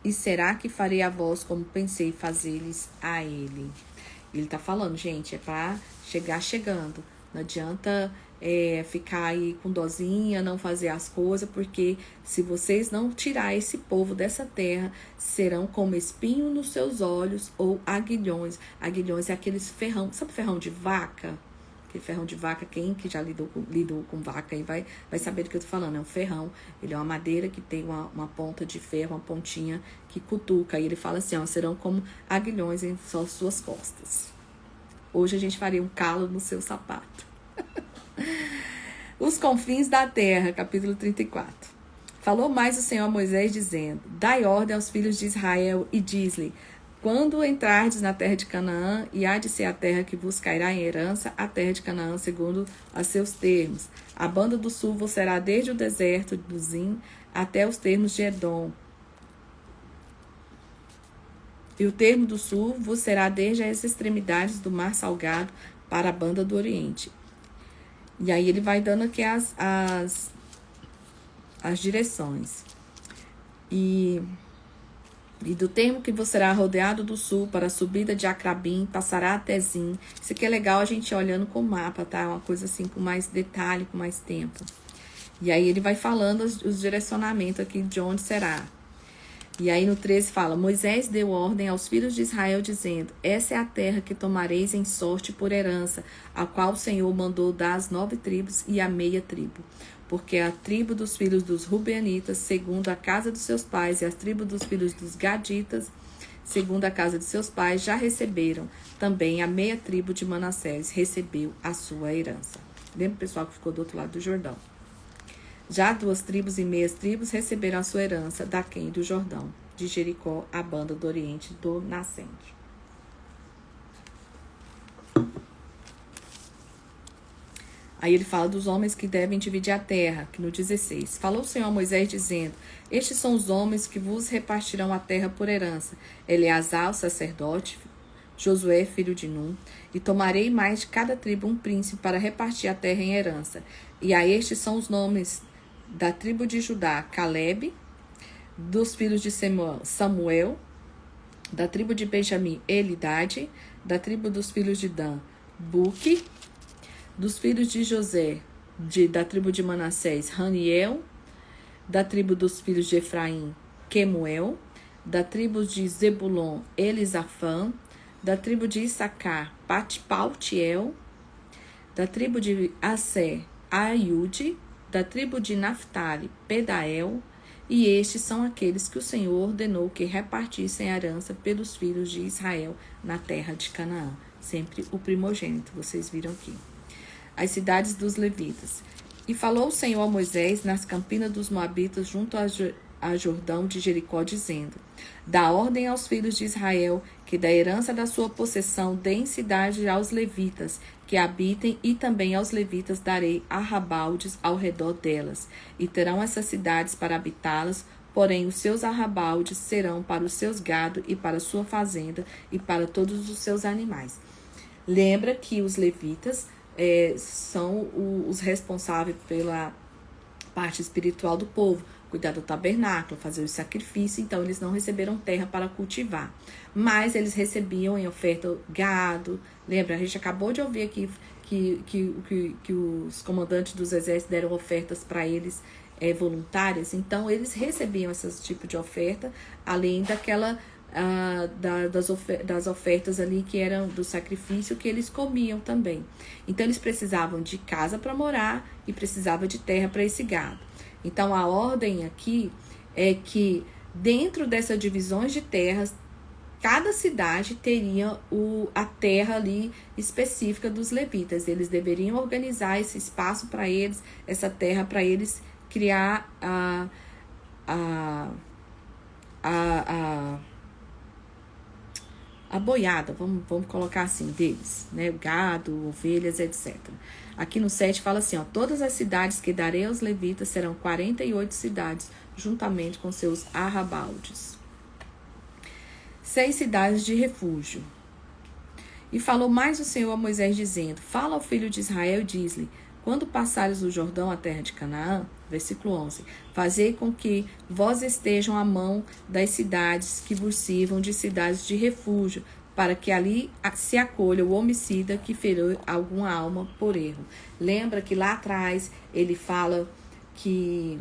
e será que farei a vós como pensei fazer-lhes a ele. Ele está falando, gente, é para chegar chegando. Não adianta ficar aí com dozinha, não fazer as coisas, porque se vocês não tirar esse povo dessa terra, serão como espinho nos seus olhos ou aguilhões. Aguilhões é aqueles ferrão, sabe ferrão de vaca? Aquele ferrão de vaca, quem que já lidou com vaca aí vai saber do que eu tô falando. É um ferrão, ele é uma madeira que tem uma ponta de ferro, uma pontinha que cutuca. E ele fala assim, ó, serão como aguilhões em suas costas. Hoje a gente faria um calo no seu sapato. Os confins da terra, capítulo 34. Falou mais o Senhor a Moisés, dizendo: Dai ordem aos filhos de Israel e diz-lhe: Quando entrardes na terra de Canaã, e há de ser a terra que vos cairá em herança, a terra de Canaã, segundo a seus termos. A banda do sul vos será desde o deserto do Zim até os termos de Edom. E o termo do sul vos será desde as extremidades do mar salgado para a banda do oriente. E aí ele vai dando aqui as direções. E do termo que você será rodeado do sul para a subida de Acrabim, passará até Zim. Isso aqui é legal a gente olhando com o mapa, tá? Uma coisa assim com mais detalhe, com mais tempo. E aí ele vai falando os direcionamentos aqui de onde será. E aí no 13 fala: Moisés deu ordem aos filhos de Israel, dizendo: Essa é a terra que tomareis em sorte por herança, a qual o Senhor mandou dar as 9 tribos e a meia tribo. Porque a tribo dos filhos dos Rubeanitas, segundo a casa dos seus pais, e as tribos dos filhos dos Gaditas, segundo a casa de seus pais, já receberam. Também a meia tribo de Manassés recebeu a sua herança. Lembra o pessoal que ficou do outro lado do Jordão? Já 2 tribos e meias tribos receberam a sua herança daquém do Jordão, de Jericó, a banda do oriente do nascente. Aí ele fala dos homens que devem dividir a terra, que no 16. Falou o Senhor a Moisés, dizendo: Estes são os homens que vos repartirão a terra por herança. Eleazar, o sacerdote, Josué, filho de Num, e tomarei mais de cada tribo um príncipe para repartir a terra em herança. E a estes são os nomes da tribo de Judá: Calebe, dos filhos de Samuel, da tribo de Benjamim, Elidade, da tribo dos filhos de Dan, Buque, dos filhos de José, da tribo de Manassés, Raniel, da tribo dos filhos de Efraim, Quemuel, da tribo de Zebulon, Elisafã, da tribo de Issacar, Paltiel, da tribo de Assé, Aiude, da tribo de Naphtali, Pedael, e estes são aqueles que o Senhor ordenou que repartissem a herança pelos filhos de Israel na terra de Canaã. Sempre o primogênito, vocês viram aqui. As cidades dos levitas. E falou o Senhor a Moisés nas campinas dos Moabitas, junto a Jordão de Jericó, dizendo: Dá ordem aos filhos de Israel que da herança da sua possessão deem cidade aos levitas, que habitem, e também aos levitas darei arrabaldes ao redor delas, e terão essas cidades para habitá-las, porém os seus arrabaldes serão para os seus gado e para a sua fazenda e para todos os seus animais. Lembra que os levitas são os responsáveis pela parte espiritual do povo, cuidar do tabernáculo, fazer o sacrifício. Então eles não receberam terra para cultivar, mas eles recebiam em oferta gado. Lembra, a gente acabou de ouvir aqui que os comandantes dos exércitos deram ofertas para eles voluntárias. Então eles recebiam esse tipo de oferta, além daquela das ofertas ali que eram do sacrifício, que eles comiam também. Então eles precisavam de casa para morar e precisavam de terra para esse gado. Então a ordem aqui é que dentro dessas divisões de terras, cada cidade teria a terra ali específica dos levitas. Eles deveriam organizar esse espaço para eles, essa terra para eles criar a boiada, vamos colocar assim, deles, né? Gado, ovelhas, etc. Aqui no 7 fala assim, ó: Todas as cidades que darei aos levitas serão 48 cidades, juntamente com seus arrabaldes. 6 cidades de refúgio. E falou mais o Senhor a Moisés, dizendo: Fala ao filho de Israel e diz-lhe: quando passares o Jordão, a terra de Canaã, versículo 11, fazei com que vós estejam à mão das cidades que vos sirvam de cidades de refúgio, para que ali se acolha o homicida que feriu alguma alma por erro. Lembra que lá atrás ele fala que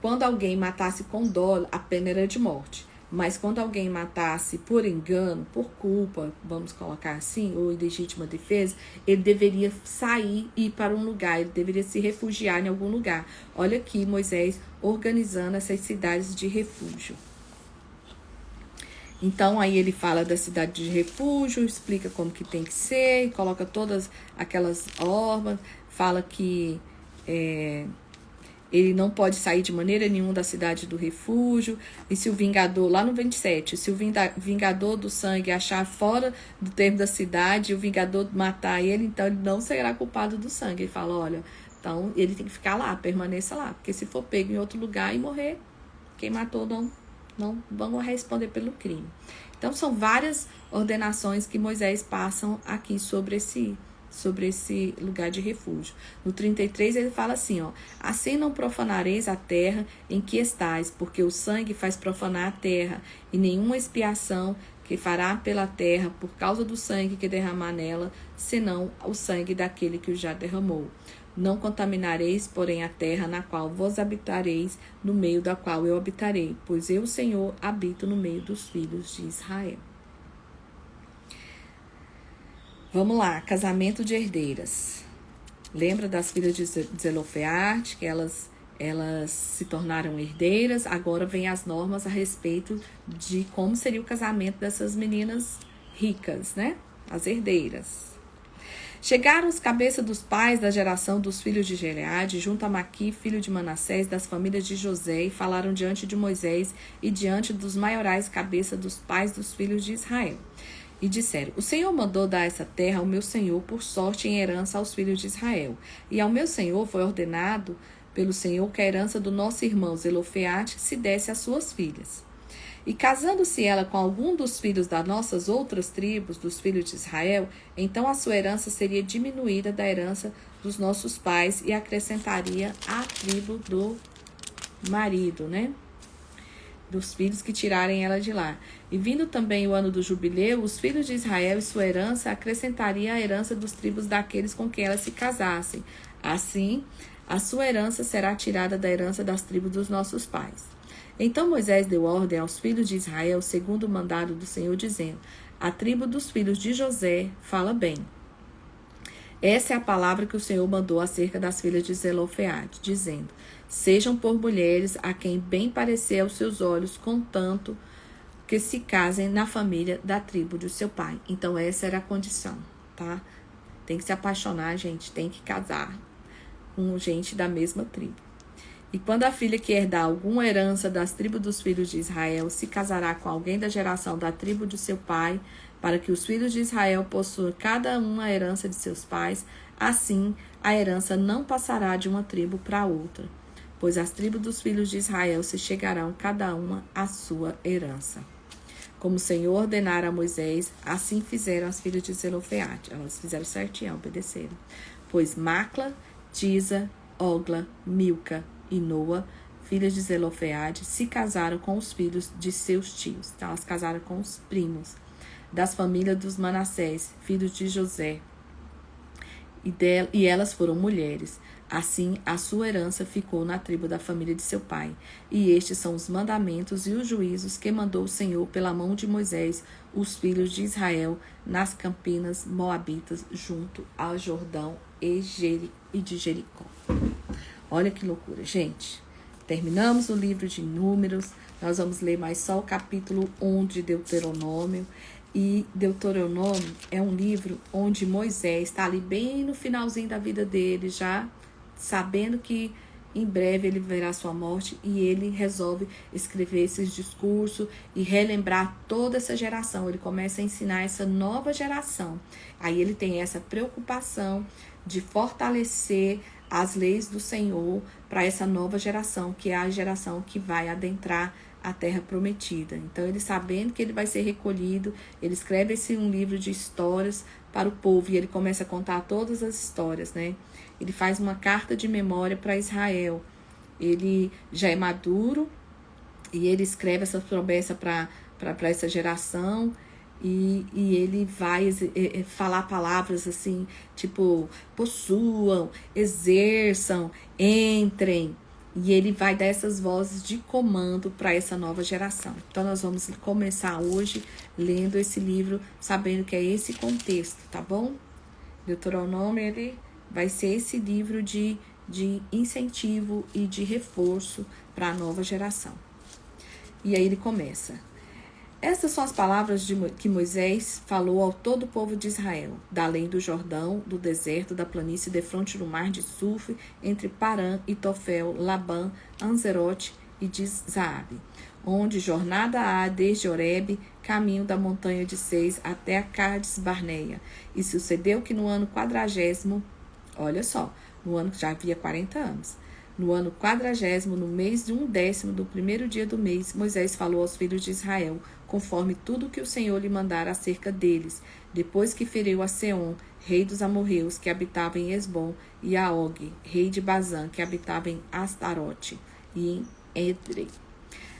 quando alguém matasse com dolo, a pena era de morte. Mas quando alguém matasse por engano, por culpa, vamos colocar assim, ou ilegítima defesa, ele deveria sair e ir para um lugar, ele deveria se refugiar em algum lugar. Olha aqui Moisés organizando essas cidades de refúgio. Então, aí ele fala da cidade de refúgio, explica como que tem que ser, coloca todas aquelas normas, fala que ele não pode sair de maneira nenhuma da cidade do refúgio. E se o vingador, lá no 27, se o vingador do sangue achar fora do termo da cidade, o vingador matar ele, então ele não será culpado do sangue. Ele fala, olha, então ele tem que ficar lá, permaneça lá. Porque se for pego em outro lugar e morrer, quem matou não vão responder pelo crime. Então, são várias ordenações que Moisés passam aqui sobre esse lugar de refúgio. No 33 ele fala assim, ó, assim não profanareis a terra em que estais, porque o sangue faz profanar a terra, e nenhuma expiação que fará pela terra por causa do sangue que derramar nela, senão o sangue daquele que o já derramou. Não contaminareis, porém, a terra na qual vos habitareis, no meio da qual eu habitarei, pois eu, Senhor, habito no meio dos filhos de Israel. Vamos lá, casamento de herdeiras. Lembra das filhas de Zelofeade, que elas se tornaram herdeiras? Agora vem as normas a respeito de como seria o casamento dessas meninas ricas, né? As herdeiras. Chegaram os cabeças dos pais da geração dos filhos de Gileade, junto a Maqui, filho de Manassés, das famílias de José, e falaram diante de Moisés e diante dos maiorais cabeça dos pais dos filhos de Israel. E disseram, o Senhor mandou dar essa terra ao meu senhor por sorte em herança aos filhos de Israel. E ao meu senhor foi ordenado pelo Senhor que a herança do nosso irmão Zelofeade se desse às suas filhas. E casando-se ela com algum dos filhos das nossas outras tribos, dos filhos de Israel, então a sua herança seria diminuída da herança dos nossos pais e acrescentaria à tribo do marido, né? Dos filhos que tirarem ela de lá. E vindo também o ano do jubileu, os filhos de Israel e sua herança acrescentaria a herança dos tribos daqueles com quem elas se casassem. Assim, a sua herança será tirada da herança das tribos dos nossos pais. Então Moisés deu ordem aos filhos de Israel, segundo o mandado do Senhor, dizendo, a tribo dos filhos de José fala bem. Essa é a palavra que o Senhor mandou acerca das filhas de Zelofeade, dizendo, sejam por mulheres a quem bem parecer aos seus olhos, contanto que se casem na família da tribo de seu pai. Então essa era a condição, tá? Tem que se apaixonar, gente, tem que casar com gente da mesma tribo. E quando a filha que herdar alguma herança das tribos dos filhos de Israel se casará com alguém da geração da tribo de seu pai, para que os filhos de Israel possuam cada um a herança de seus pais, assim a herança não passará de uma tribo para outra, pois as tribos dos filhos de Israel se chegarão cada uma à sua herança. Como o Senhor ordenara a Moisés, assim fizeram as filhas de Zelofeade. Elas fizeram certinho, obedeceram. Pois Macla, Tisa, Ogla, Milca e Noa, filhas de Zelofeade, se casaram com os filhos de seus tios. Então, elas casaram com os primos das famílias dos Manassés, filhos de José. E elas foram mulheres. Assim, a sua herança ficou na tribo da família de seu pai. E estes são os mandamentos e os juízos que mandou o Senhor pela mão de Moisés, os filhos de Israel, nas campinas moabitas, junto ao Jordão e de Jericó. Olha que loucura, gente. Terminamos o livro de Números. Nós vamos ler mais só o capítulo 1 de Deuteronômio. E Deuteronômio é um livro onde Moisés está ali bem no finalzinho da vida dele, já sabendo que em breve ele verá sua morte, e ele resolve escrever esses discursos e relembrar toda essa geração. Ele começa a ensinar essa nova geração. Aí ele tem essa preocupação de fortalecer as leis do Senhor para essa nova geração, que é a geração que vai adentrar a terra prometida. Então, ele sabendo que ele vai ser recolhido, ele escreve um livro de histórias para o povo e ele começa a contar todas as histórias, né? Ele faz uma carta de memória para Israel. Ele já é maduro e ele escreve essa promessa para essa geração. E ele vai falar palavras assim, tipo, possuam, exerçam, entrem. E ele vai dar essas vozes de comando para essa nova geração. Então, nós vamos começar hoje lendo esse livro, sabendo que é esse contexto, tá bom? Deuteronômio, ele vai ser esse livro de incentivo e de reforço para a nova geração. E aí ele começa. Essas são as palavras que Moisés falou ao todo o povo de Israel, da além do Jordão, do deserto, da planície defronte do mar de Suf, entre Parã e Tofel, Labã, Anzerote e de Zaabe, onde jornada há desde Horebe, caminho da montanha de Seis até a Cádiz Barneia. E sucedeu que no ano 40º, olha só, no ano que já havia 40 anos, no ano 40º, no mês de 1/10 do primeiro dia do mês, Moisés falou aos filhos de Israel, conforme tudo que o Senhor lhe mandara acerca deles, depois que feriu a Seom, rei dos amorreus, que habitava em Esbom, e a Og, rei de Bazã, que habitava em Astarote e em Edrei.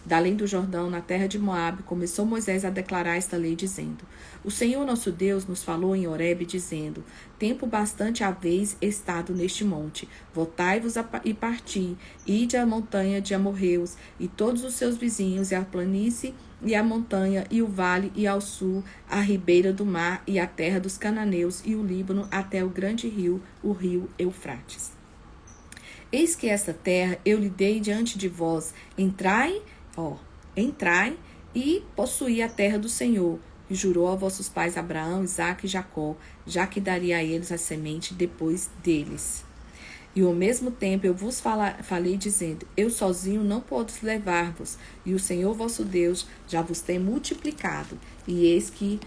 Da além do Jordão, na terra de Moabe, começou Moisés a declarar esta lei, dizendo: O Senhor nosso Deus nos falou em Horebe, dizendo: Tempo bastante haveis estado neste monte. Voltai-vos e parti, ide à montanha de Amorreus, e todos os seus vizinhos, e a planície, e a montanha, e o vale, e ao sul, a ribeira do mar, e a terra dos cananeus, e o Líbano, até o grande rio, o rio Eufrates. Eis que esta terra eu lhe dei diante de vós. Entrai e possuí a terra do Senhor, e jurou a vossos pais Abraão, Isaque e Jacó, já que daria a eles a semente depois deles. E ao mesmo tempo eu vos falei dizendo: Eu sozinho não posso levar-vos, e o Senhor vosso Deus já vos tem multiplicado, e eis que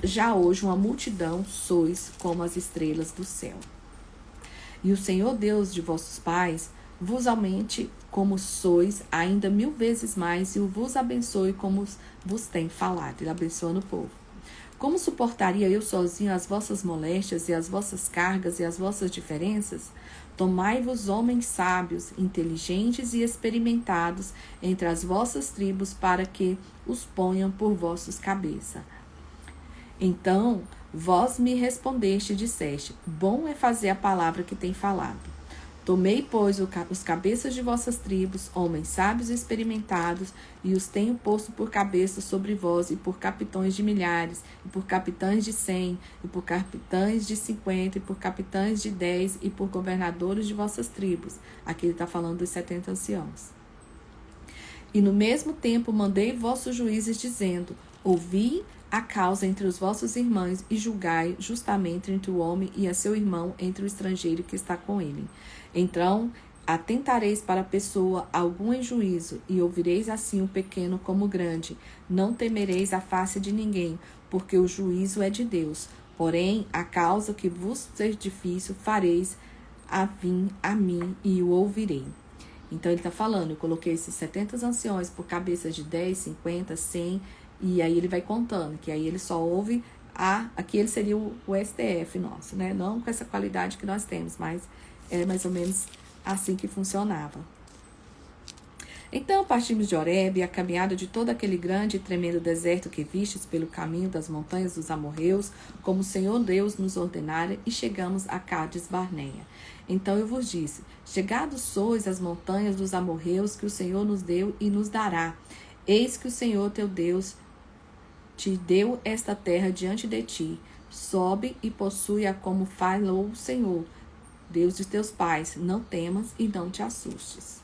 já hoje uma multidão sois como as estrelas do céu. E o Senhor Deus de vossos pais vos aumente como sois ainda 1000 vezes mais, e o vos abençoe como vos tem falado. Ele abençoando o povo. Como suportaria eu sozinho as vossas moléstias e as vossas cargas e as vossas diferenças? Tomai-vos homens sábios, inteligentes e experimentados entre as vossas tribos, para que os ponham por vossos cabeças. Então vós me respondeste e disseste: Bom é fazer a palavra que tem falado. Tomei, pois, os cabeças de vossas tribos, homens sábios e experimentados, e os tenho posto por cabeças sobre vós, e por capitães de milhares, e por capitães de 100, e por capitães de 50, e por capitães de 10, e por governadores de vossas tribos. Aqui ele está falando dos 70 anciãos. E no mesmo tempo mandei vossos juízes, dizendo: Ouvi a causa entre os vossos irmãos, e julgai justamente entre o homem e a seu irmão, entre o estrangeiro que está com ele. Então atentareis para a pessoa algum em juízo, e ouvireis assim o pequeno como o grande. Não temereis a face de ninguém, porque o juízo é de Deus. Porém, a causa que vos seja difícil, fareis a vir a mim, e o ouvirei. Então ele está falando: eu coloquei esses 70 anciões por cabeças de 10, 50, 100, e aí ele vai contando, que aí ele só ouve aqui ele seria o STF nosso, né? Não com essa qualidade que nós temos, mas é mais ou menos assim que funcionava. Então partimos de Horebe, a caminhada de todo aquele grande e tremendo deserto que vistes pelo caminho das montanhas dos amorreus, como o Senhor Deus nos ordenara, e chegamos a Cádiz Barneia. Então eu vos disse: Chegados sois às montanhas dos amorreus que o Senhor nos deu e nos dará. Eis que o Senhor teu Deus te deu esta terra diante de ti. Sobe e possui-a como falou o Senhor, Deus de teus pais. Não temas e não te assustes.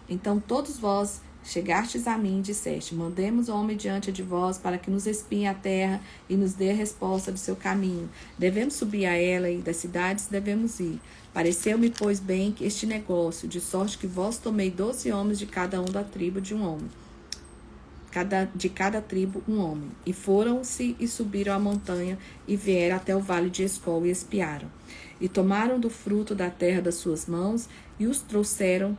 Então todos vós chegastes a mim e disseste: Mandemos homem diante de vós, para que nos espie a terra e nos dê a resposta do seu caminho. Devemos subir a ela, e das cidades devemos ir. Pareceu-me, pois, bem que este negócio, de sorte que vós tomei 12 homens de cada um da tribo de um homem. De cada tribo um homem. E foram-se e subiram a montanha, e vieram até o vale de Escol, e espiaram. E tomaram do fruto da terra das suas mãos, e os trouxeram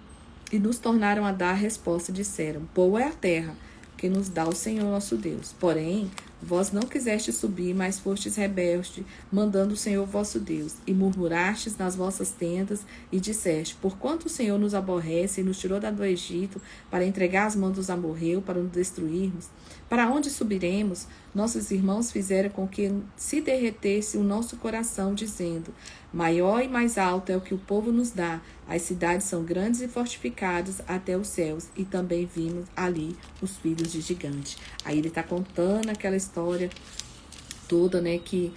e nos tornaram a dar a resposta, disseram: boa é a terra que nos dá o Senhor nosso Deus. Porém, vós não quisestes subir, mas fostes rebelde, mandando o Senhor vosso Deus, e murmurastes nas vossas tendas, e disseste: porquanto o Senhor nos aborrece e nos tirou do Egito, para entregar as mãos dos amorreus, para nos destruirmos? Para onde subiremos? Nossos irmãos fizeram com que se derretesse o nosso coração, dizendo: maior e mais alto é o que o povo nos dá. As cidades são grandes e fortificadas até os céus, e também vimos ali os filhos de gigante. Aí ele está contando aquela história toda, né, que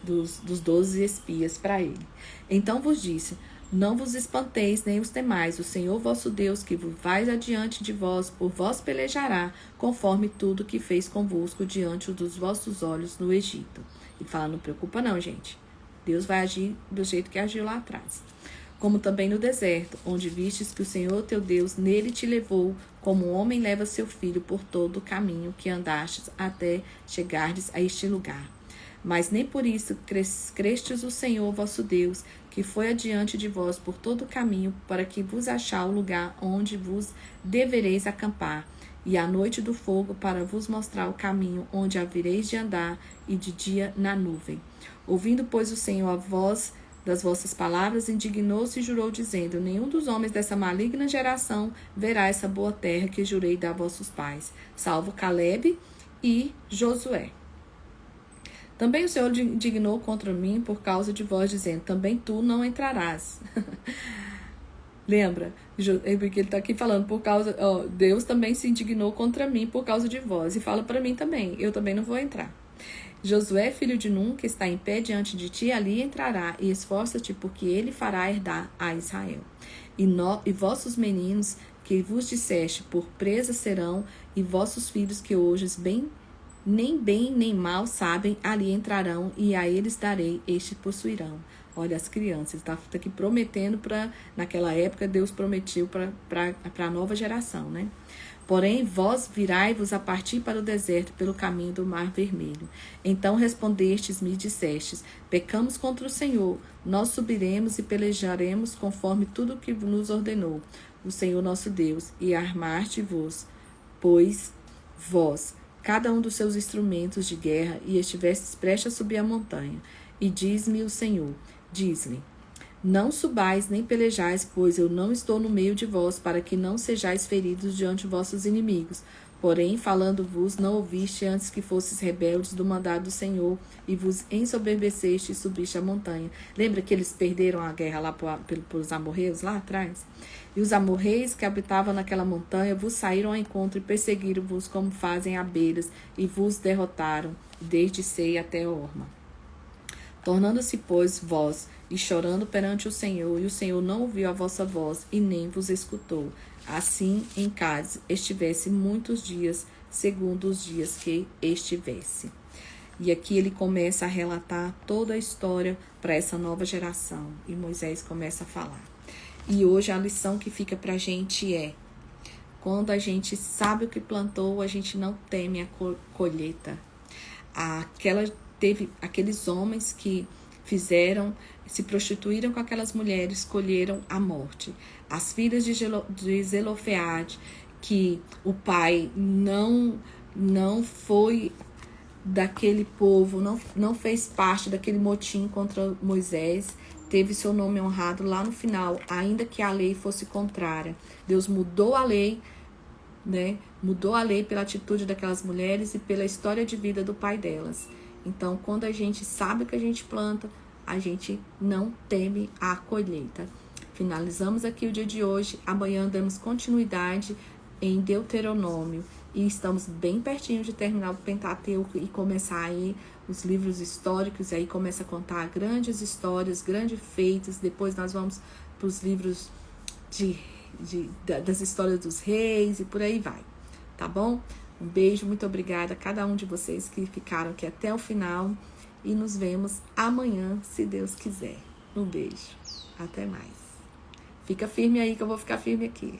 dos 12 espias para ele. Então vos disse: não vos espanteis nem os temais, o Senhor vosso Deus, que vai adiante de vós, por vós pelejará, conforme tudo que fez convosco diante dos vossos olhos no Egito. E fala: não preocupa não, gente. Deus vai agir do jeito que agiu lá atrás. Como também no deserto, onde vistes que o Senhor teu Deus nele te levou, como um homem leva seu filho por todo o caminho que andastes até chegardes a este lugar. Mas nem por isso crestes o Senhor vosso Deus, que foi adiante de vós por todo o caminho, para que vos achar o lugar onde vos devereis acampar, e à noite do fogo, para vos mostrar o caminho onde havereis de andar, e de dia na nuvem. Ouvindo, pois, o Senhor a voz das vossas palavras, indignou-se e jurou, dizendo: nenhum dos homens dessa maligna geração verá essa boa terra que jurei dar a vossos pais, salvo Calebe e Josué. Também o Senhor indignou contra mim por causa de vós, dizendo: também tu não entrarás. Lembra? Porque ele está aqui falando, Deus também se indignou contra mim por causa de vós. E fala para mim também: eu também não vou entrar. Josué, filho de Num, que está em pé diante de ti, ali entrará, e esforça-te, porque ele fará herdar a Israel. E vossos meninos, que vos disseste, por presa serão, e vossos filhos, que hoje nem bem nem mal sabem, ali entrarão, e a eles darei, estes possuirão. Olha, as crianças, ele está aqui prometendo naquela época, Deus prometeu para a nova geração, né? Porém, vós virai-vos a partir para o deserto pelo caminho do Mar Vermelho. Então respondestes-me e dissestes: pecamos contra o Senhor, nós subiremos e pelejaremos conforme tudo o que nos ordenou o Senhor nosso Deus, e armaste-vos, pois vós, cada um dos seus instrumentos de guerra, e estivestes prestes a subir a montanha. E diz-me o Senhor, diz-lhe: não subais nem pelejais, pois eu não estou no meio de vós, para que não sejais feridos diante de vossos inimigos. Porém, falando-vos, não ouviste antes que fosses rebeldes do mandado do Senhor, e vos ensoberbeceste e subiste a montanha. Lembra que eles perderam a guerra lá pelos amorreus, lá atrás? E os amorreus que habitavam naquela montanha vos saíram ao encontro e perseguiram-vos como fazem abelhas, e vos derrotaram, desde Sei até Horma. Tornando-se, pois, vós, e chorando perante o Senhor, e o Senhor não ouviu a vossa voz, e nem vos escutou. Assim, em Cádiz, estivesse muitos dias, segundo os dias que estivesse. E aqui ele começa a relatar toda a história para essa nova geração. E Moisés começa a falar. E hoje a lição que fica para a gente é: quando a gente sabe o que plantou, a gente não teme a colheita. Teve aqueles homens que se prostituíram com aquelas mulheres, escolheram a morte. As filhas de Zelofeade, que o pai não foi daquele povo, não fez parte daquele motim contra Moisés, teve seu nome honrado lá no final, ainda que a lei fosse contrária. Deus mudou a lei, né? Mudou a lei pela atitude daquelas mulheres e pela história de vida do pai delas. Então, quando a gente sabe o que a gente planta, a gente não teme a colheita. Finalizamos aqui o dia de hoje. Amanhã damos continuidade em Deuteronômio. E estamos bem pertinho de terminar o Pentateuco e começar aí os livros históricos. E aí começa a contar grandes histórias, grandes feitos. Depois nós vamos para os livros das histórias dos reis e por aí vai. Tá bom? Um beijo, muito obrigada a cada um de vocês que ficaram aqui até o final. E nos vemos amanhã, se Deus quiser. Um beijo. Até mais. Fica firme aí que eu vou ficar firme aqui.